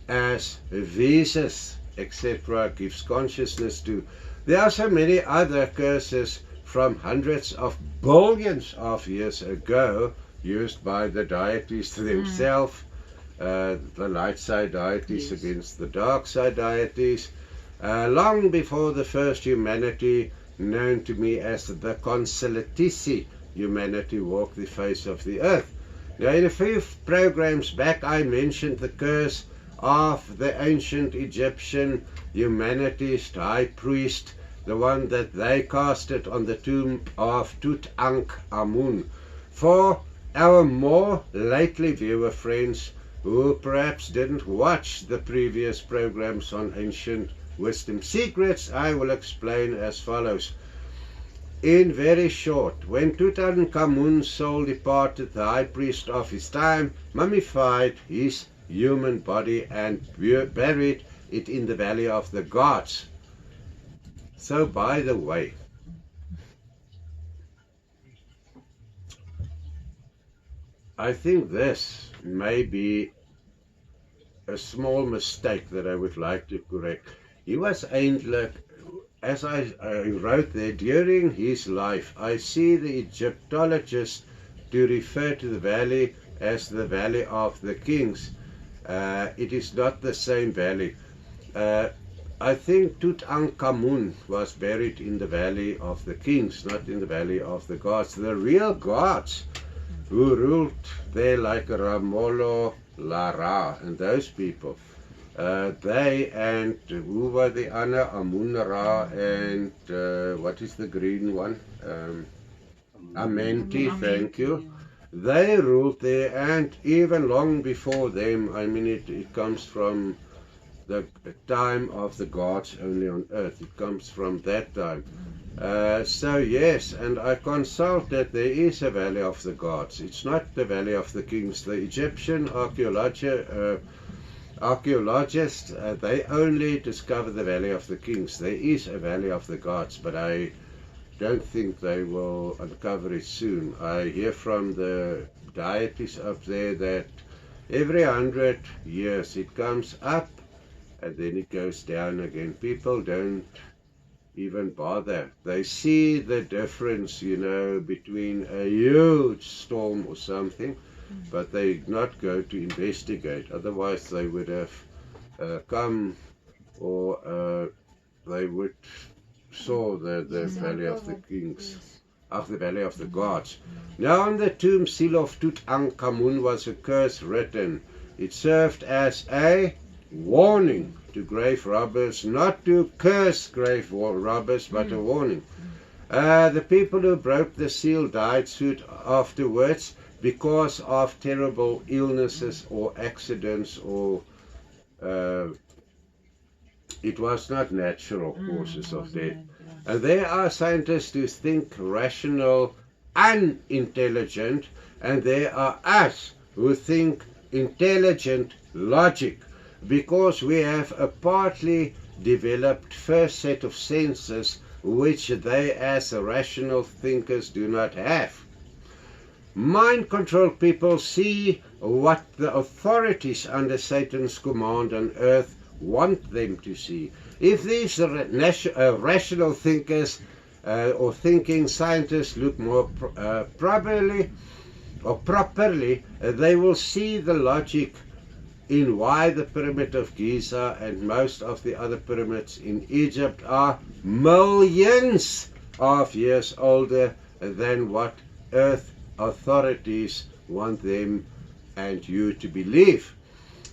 as visas, etc., gives consciousness to. There are so many other curses from hundreds of billions of years ago used by the deities themselves, the light side deities against the dark side deities, long before the first humanity, known to me as the Consolatici humanity, walked the face of the earth. Now, in a few programs back, I mentioned the curse of the ancient Egyptian humanist high priest, the one that they casted on the tomb of Tutankhamun. For our more lately viewer friends who perhaps didn't watch the previous programs on ancient wisdom secrets, I will explain as follows. In very short, when Tutankhamun's soul departed, the high priest of his time mummified his human body and buried it in the valley of the gods. So, by the way, I think this may be a small mistake that I would like to correct. He was eindelijk, as I wrote there, during his life, I see the Egyptologists to refer to the valley as the Valley of the Kings. It is not the same valley. I think Tutankhamun was buried in the Valley of the Kings, not in the Valley of the Gods. The real gods who ruled there, like Ramolo, Lara, and those people, they and who were the other, Amun-Ra, and what is the green one? Amenti, thank you. They ruled there, and even long before them. I mean, it comes from the time of the gods only on earth. It comes from that time. So yes, and I consulted, there is a Valley of the Gods. It's not the Valley of the Kings. The Egyptian archaeologists, they only discover the Valley of the Kings. There is a Valley of the Gods, but I don't think they will uncover it soon. I hear from the deities up there that every 100 years it comes up and then it goes down again. People don't even bother. They see the difference, you know, between a huge storm or something, but they not go to investigate. Otherwise they would have come, or they would saw the Valley of the Kings, of the Valley of the Gods. Now on the tomb seal of Tutankhamun was a curse written. It served as a warning to grave robbers, not to curse grave robbers, but a warning. The people who broke the seal died soon afterwards because of terrible illnesses or accidents, or it was not natural causes of death. And there are scientists who think rational, unintelligent, and there are us who think intelligent logic, because we have a partly developed first set of senses which they as rational thinkers do not have. Mind-controlled people see what the authorities under Satan's command on earth want them to see. If these rational thinkers or thinking scientists look more properly, they will see the logic in why the Pyramid of Giza and most of the other pyramids in Egypt are millions of years older than what earth authorities want them and you to believe.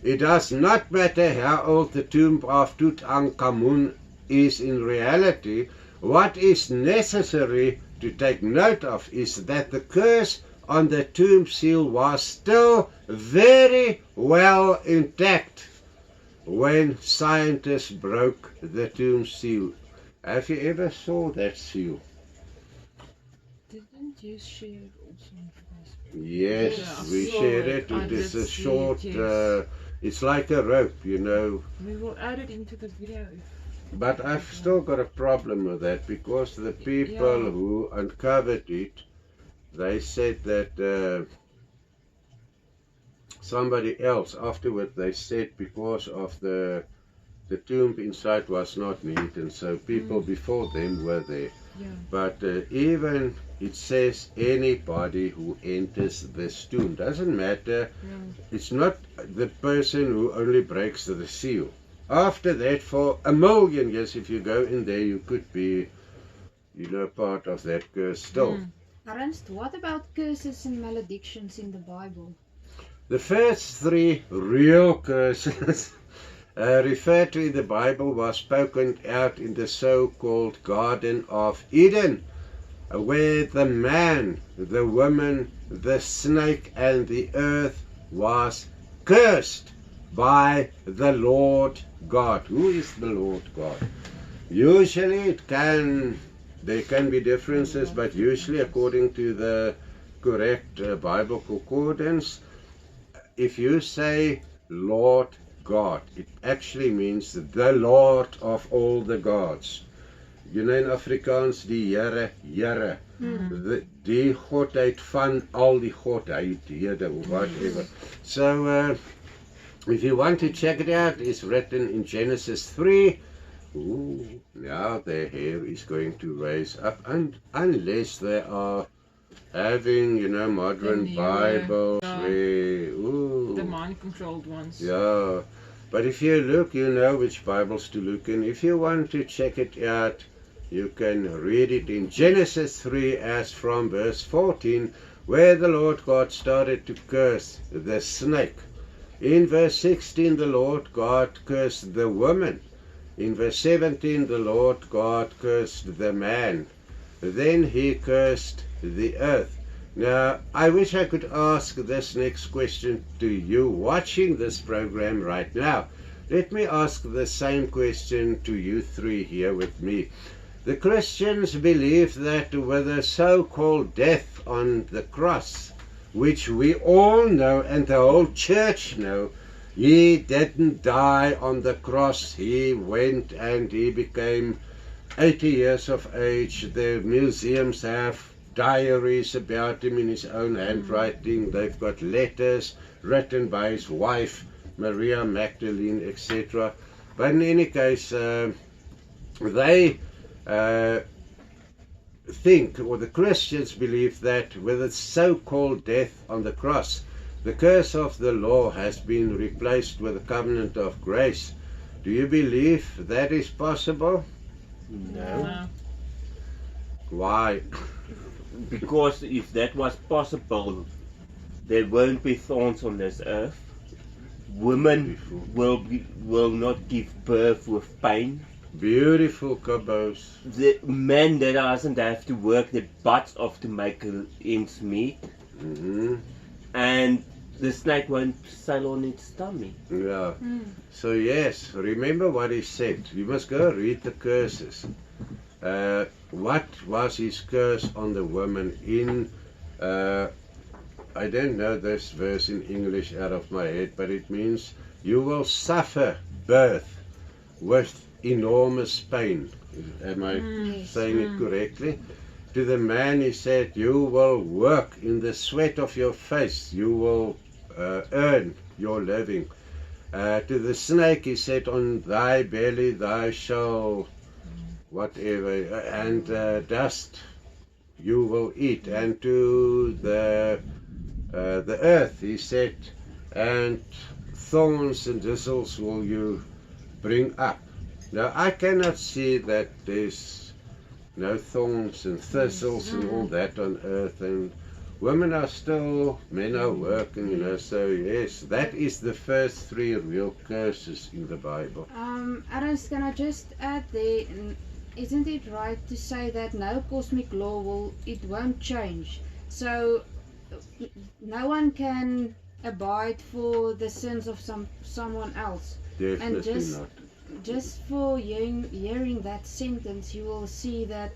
It does not matter how old the tomb of Tutankhamun is in reality. What is necessary to take note of is that the curse on the tomb seal was still very well intact when scientists broke the tomb seal. Have you ever saw that seal? Didn't you share it also on Facebook? Yes, Yeah, we I saw shared it. it. I It is did a see short, it, yes. it's like a rope, you know. We will add it into the video. But I've still got a problem with that because the people Yeah. who uncovered it, they said that somebody else afterward, they said because of the tomb inside was not neat, and so people before them were there. Yeah. But even it says anybody who enters this tomb, doesn't matter. Yeah. It's not the person who only breaks the seal. After that, for 1,000,000 years, if you go in there, you could be, you know, part of that curse still. Ernst, what about curses and maledictions in the Bible? The first 3 real curses referred to in the Bible was spoken out in the so-called Garden of Eden, where the man, the woman, the snake and the earth was cursed by the Lord God. Who is the Lord God? Usually there can be differences, but usually according to the correct Bible concordance, if you say Lord God, it actually means the Lord of all the gods. You know in Afrikaans die Here, Here. Die godheid van al die godheidhede, whatever. So if you want to check it out, it's written in Genesis 3. Ooh, now their hair is going to raise up, and unless they are having, you know, modern newer, Bibles yeah. where, ooh, The mind-controlled ones. yeah. But if you look, you know which Bibles to look in. If you want to check it out, you can read it in Genesis 3 as from verse 14, where the Lord God started to curse the snake. In verse 16, the Lord God cursed the woman. In verse 17, the Lord God cursed the man. Then he cursed the earth. Now, I wish I could ask this next question to you watching this program right now. Let me ask the same question to you 3 here with me. The Christians believe that with the so-called death on the cross, which we all know and the whole church know, he didn't die on the cross. He went and he became 80 years of age. The museums have diaries about him in his own handwriting. They've got letters written by his wife, Maria Magdalene, etc. But in any case, they think, or the Christians believe, that with the so-called death on the cross, the curse of the law has been replaced with the covenant of grace. Do you believe that is possible? No. Why? Because if that was possible, there won't be thorns on this earth. Women will not give birth with pain. Beautiful cabos. The man that doesn't have to work their butts off to make ends meet. And the snake won't sail on its tummy. Yeah. So yes, remember what he said. You must go read the curses. What was his curse on the woman in, I don't know this verse in English out of my head, but it means you will suffer birth with enormous pain. Am I saying it correctly? To the man he said, you will work in the sweat of your face, you will earn your living. To the snake he said, on thy belly thou shalt whatever, and dust you will eat. And to the earth he said, and thorns and thistles will you bring up. Now I cannot see that there's no thorns and thistles and all that on earth, and women are still, men are working, you know, so yes, that is the first 3 real curses in the Bible. Ernst, can I just add there, isn't it right to say that no cosmic law won't change? So no one can abide for the sins of someone else. Definitely just not. just for hearing that sentence, you will see that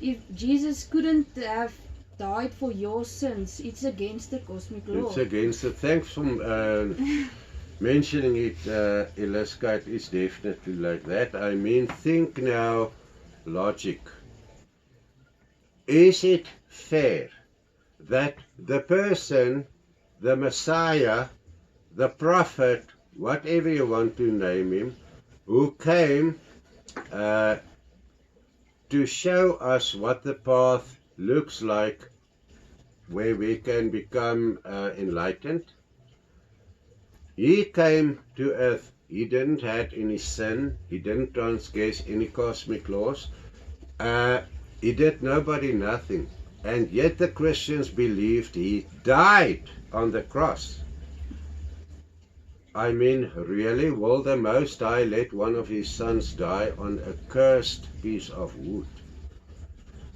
if Jesus couldn't have died for your sins, it's against the cosmic law. It's against it. Thanks for mentioning it, Eliska. It is definitely like that. I mean, think now, logic. Is it fair that the person, the Messiah, the prophet, whatever you want to name him, who came to show us what the path looks like, where we can become enlightened. He came to earth. He didn't have any sin. He didn't transgress any cosmic laws. He did nobody nothing. And yet the Christians believed he died on the cross. I mean, really, will the Most High let one of his sons die on a cursed piece of wood?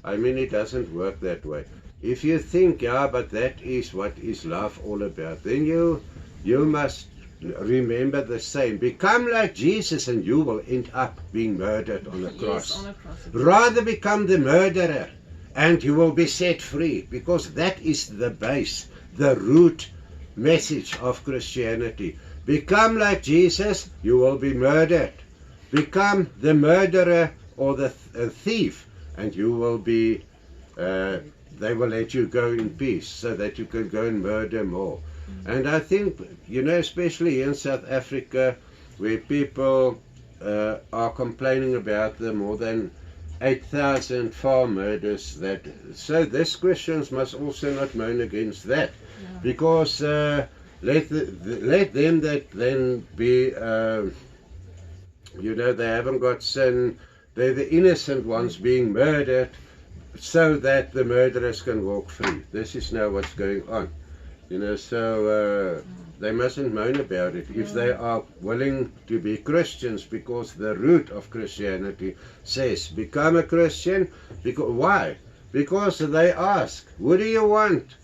I mean, it doesn't work that way. If you think, yeah, but that is what is love all about, then you must remember the saying, become like Jesus and you will end up being murdered on a cross. Yes, on a cross. Rather become the murderer and you will be set free, because that is the base, the root message of Christianity. Become like Jesus, you will be murdered. Become the murderer or the thief, and you will be, they will let you go in peace so that you can go and murder more. And I think, you know, especially in South Africa, where people are complaining about the more than 8,000 farm murders, so these Christians must also not moan against that, because let them that then be, you know, they haven't got sin, they're the innocent ones being murdered, so that the murderers can walk free. This is now what's going on. You know, so they mustn't moan about it if they are willing to be Christians, because the root of Christianity says, become a Christian. Because, why? Because they ask, what do you want?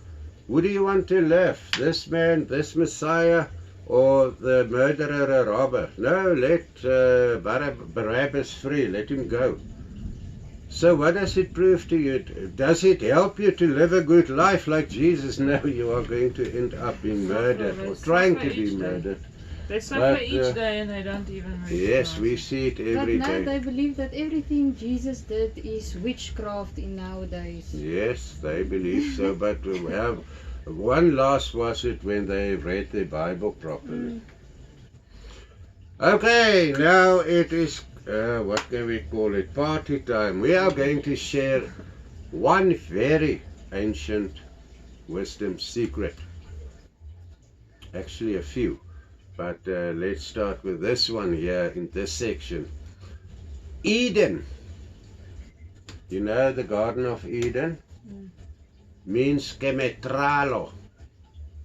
Who do you want to live? This man, this Messiah, or the murderer or robber? No, let Barabbas free, let him go. So what does it prove to you? Does it help you to live a good life like Jesus? No, you are going to end up being murdered or trying to be murdered. They suffer each day and they don't even recognize. Yes, we see it every but now day. they believe that everything Jesus did is witchcraft in nowadays. Yes, they believe so, but one loss was it when they read the Bible properly. Okay, now it is, what can we call it, party time. We are going to share one very ancient wisdom secret. Actually a few, but let's start with this one here in this section. Eden. You know the Garden of Eden? Means kemetralo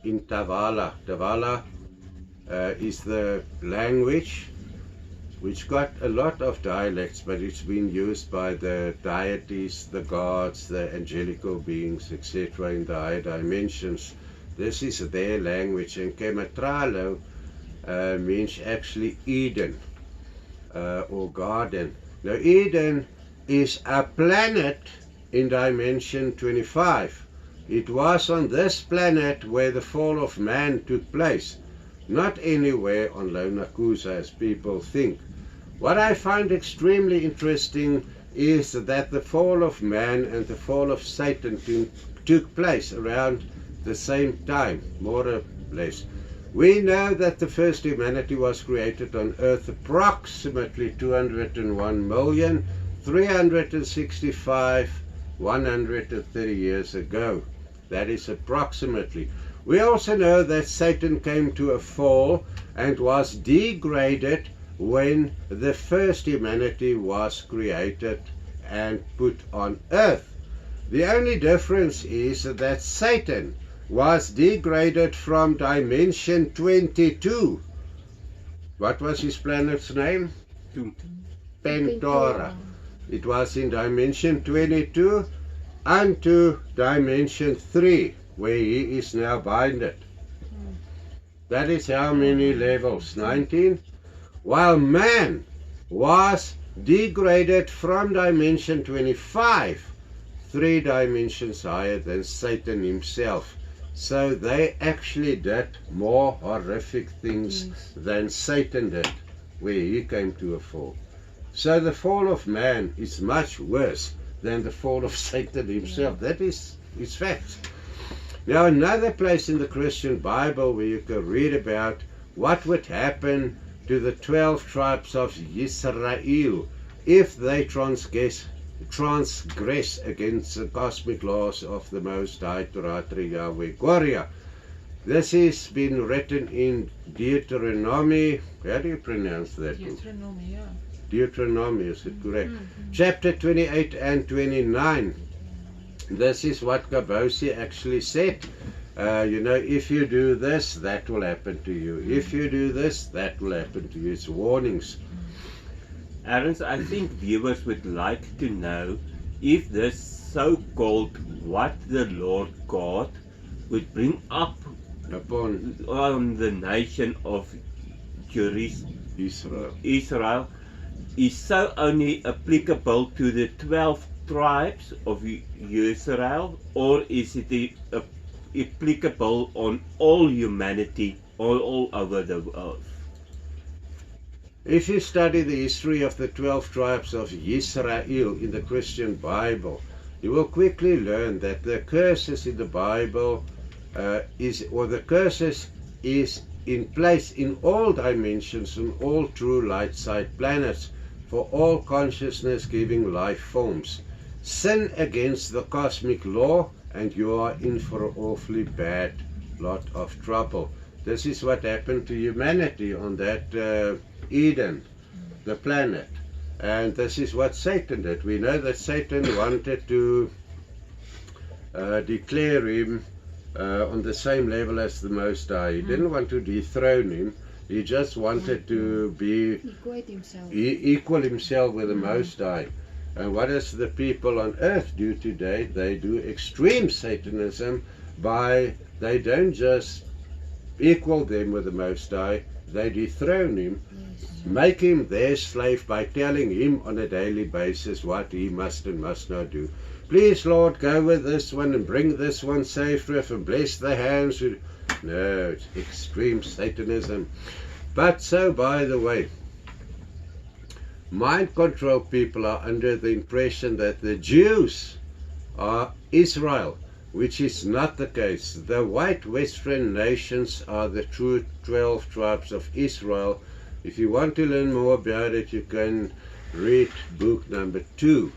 in Tavala. Tavala is the language which got a lot of dialects, but it's been used by the deities, the gods, the angelical beings, etc. in the higher dimensions. This is their language, and kemetralo means actually Eden or garden. Now Eden is a planet in dimension 25. It was on this planet where the fall of man took place, not anywhere on Lonakusa as people think. What I find extremely interesting is that the fall of man and the fall of Satan took place around the same time, more or less. We know that the first humanity was created on earth approximately 201,365,130 years ago. That is approximately. We also know that Satan came to a fall and was degraded when the first humanity was created and put on earth. The only difference is that Satan was degraded from dimension 22. What was his planet's name? Pentora. It was in dimension 22 unto dimension 3, where he is now binded. That is how many levels? 19. While man was degraded from dimension 25, 3 dimensions higher than Satan himself. So they actually did more horrific things than Satan did, where he came to a fall. So the fall of man is much worse than the fall of Satan himself. That is fact. Now another place in the Christian Bible where you can read about what would happen to the 12 tribes of Israel if they transgress against the cosmic laws of the Most High Turatri Yahweh Gloria. This has been written in Deuteronomy. How do you pronounce that? Deuteronomy, yeah. Deuteronomy, is it correct? Chapter 28 and 29. This is what Gabosi actually said. If you do this, that will happen to you. If you do this, that will happen to you. It's warnings. Aaron, I think viewers would like to know if this so-called what the Lord God would bring up on the nation of Israel is so only applicable to the 12 tribes of Israel, or is it applicable on all humanity all over the earth? If you study the history of the 12 tribes of Israel in the Christian Bible, you will quickly learn that the curses in the Bible the curses is in place in all dimensions and all true light side planets for all consciousness giving life forms. Sin against the cosmic law and you are in for an awfully bad lot of trouble. This is what happened to humanity on that Eden, the planet. And this is what Satan did. We know that Satan wanted to declare him on the same level as the Most High. He didn't want to dethrone him. He just wanted to be equal himself with the Most High. And what does the people on earth do today? They do extreme Satanism by, they don't just equal them with the Most High, they dethrone him, make him their slave by telling him on a daily basis what he must and must not do. Please, Lord, go with this one and bring this one safe through and bless the hands. No, it's extreme Satanism. But so, by the way, mind control people are under the impression that the Jews are Israel, which is not the case. The white Western nations are the true 12 tribes of Israel. If you want to learn more about it, you can read book number 2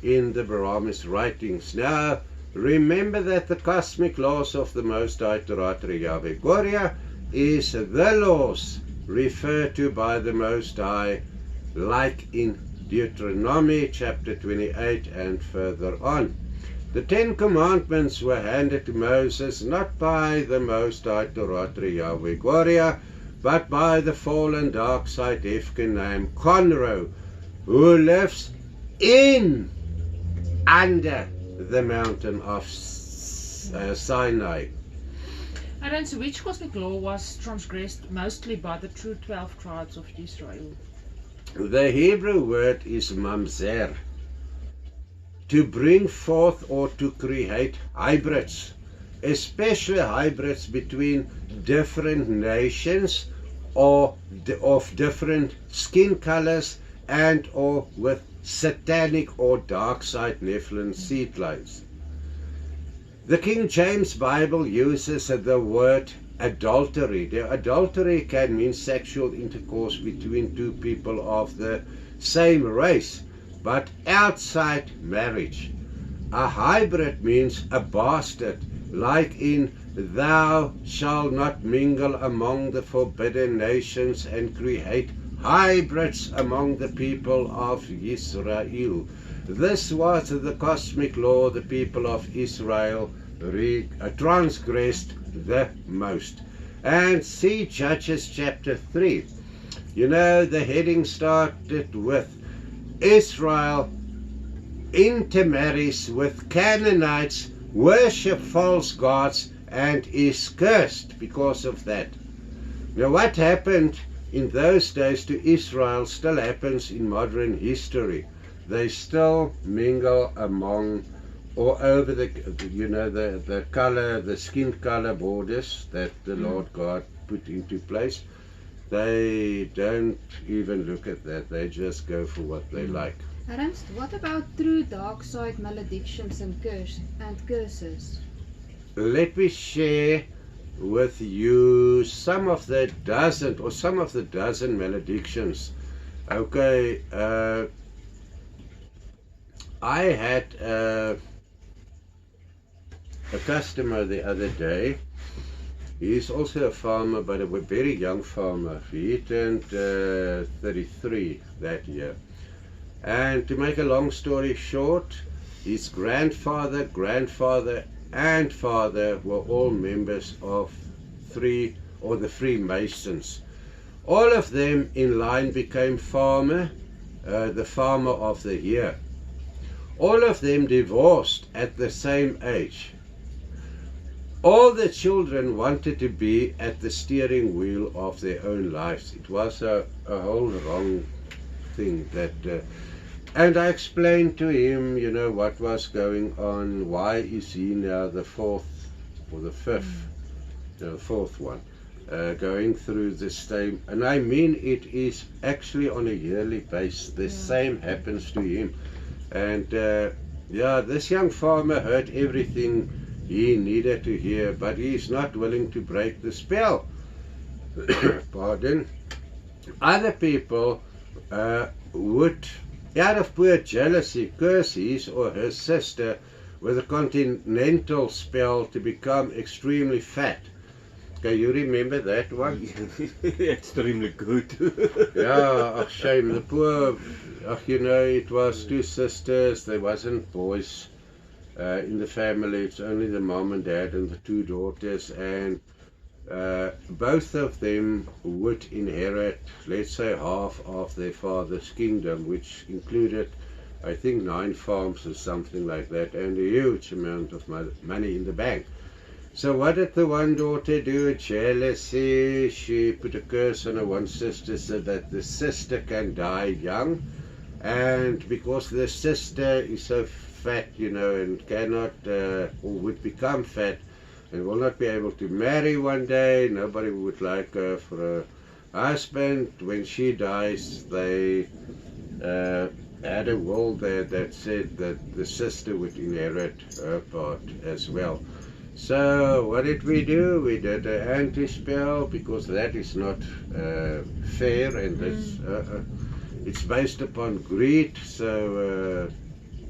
in the Brahma's writings. Now, remember that the cosmic laws of the Most High Turatri Yahweh Gloria is the laws referred to by the Most High, like in Deuteronomy chapter 28 and further on. The 10 Commandments were handed to Moses not by the Most High Turatri Yahweh Gloria, but by the fallen dark side Hefkin named Conroe, who lives under the mountain of Sinai. And so which cosmic law was transgressed mostly by the true 12 tribes of Israel? The Hebrew word is mamzer, to bring forth or to create hybrids, especially hybrids between different nations or of different skin colors and or with satanic or dark side Nephilim seed lines. The King James Bible uses the word adultery. The adultery can mean sexual intercourse between two people of the same race, but outside marriage. A hybrid means a bastard, like in thou shalt not mingle among the forbidden nations and create hybrids among the people of Israel. This was the cosmic law the people of Israel transgressed the most. And see Judges chapter 3. You know, the heading started with Israel intermarries with Canaanites, worship false gods, and is cursed because of that. Now what happened in those days to Israel still happens in modern history. They still mingle among or over the, you know, the color, the skin color borders that the Lord God put into place. They don't even look at that. They just go for what they like. Ernst, what about true dark side maledictions and curses? Let me share with you some of the dozen maledictions. Okay, I had a customer the other day. He's also a farmer, but a very young farmer. He turned 33 that year. And to make a long story short, his grandfather, and father were all members of the Freemasons. All of them in line became the farmer of the year. All of them divorced at the same age. All the children wanted to be at the steering wheel of their own lives. It was a whole wrong thing that... and I explained to him, you know, what was going on. Why is he now the fourth one going through the same? And I mean, it is actually on a yearly basis. The same happens to him. And this young farmer heard everything he needed to hear, but he is not willing to break the spell. Pardon. Other people would, out of pure jealousy, curse his or her sister with a continental spell to become extremely fat. Can you remember that one? Extremely good. Yeah, shame. The poor, you know, it was two sisters. There wasn't boys in the family. It's only the mom and dad and the two daughters. And both of them would inherit, let's say, half of their father's kingdom, which included, I think, 9 farms or something like that, and a huge amount of money in the bank. So what did the one daughter do? Jealousy. She put a curse on her one sister so that the sister can die young. And because the sister is so fat, you know, and cannot, or would become fat, and will not be able to marry one day, nobody would like her for a husband. When she dies, they had a will there that said that the sister would inherit her part as well. So what did we do? We did an anti-spell, because that is not fair, and it's based upon greed. So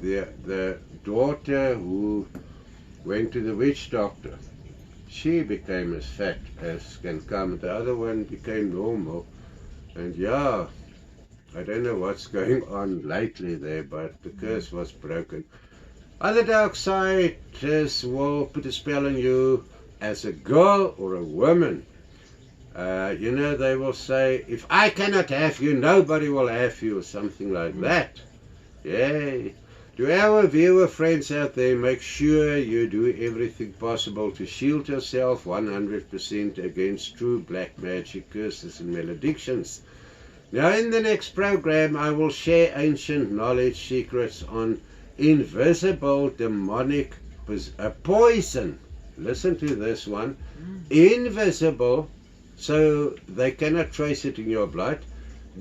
the daughter who went to the witch doctor, she became as fat as can come. The other one became normal. And yeah, I don't know what's going on lately there, but the curse was broken. Other dark siders will put a spell on you as a girl or a woman. You know, they will say, if I cannot have you, nobody will have you, or something like that. Yay. To our viewer friends out there, make sure you do everything possible to shield yourself 100% against true black magic, curses and maledictions. Now in the next program, I will share ancient knowledge secrets on invisible demonic poison. Listen to this one. Invisible, so they cannot trace it in your blood.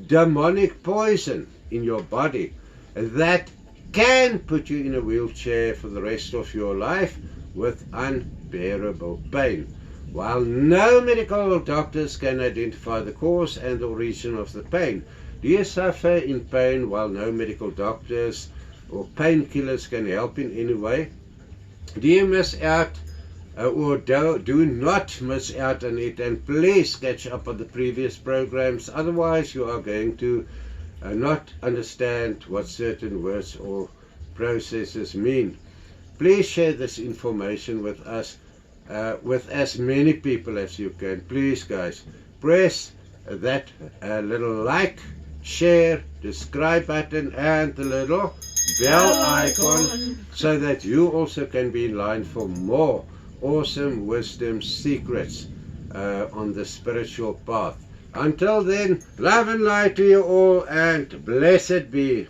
Demonic poison in your body that can put you in a wheelchair for the rest of your life with unbearable pain. While no medical doctors can identify the cause and the origin of the pain, do you suffer in pain while no medical doctors or painkillers can help in any way? Do you miss out or do not miss out on it? And please catch up on the previous programs, otherwise you are going to not understand what certain words or processes mean. Please share this information with us, with as many people as you can. Please guys, press that little like share, the subscribe button and the little bell icon so that you also can be in line for more awesome wisdom secrets on the spiritual path. Until then, love and light to you all and blessed be.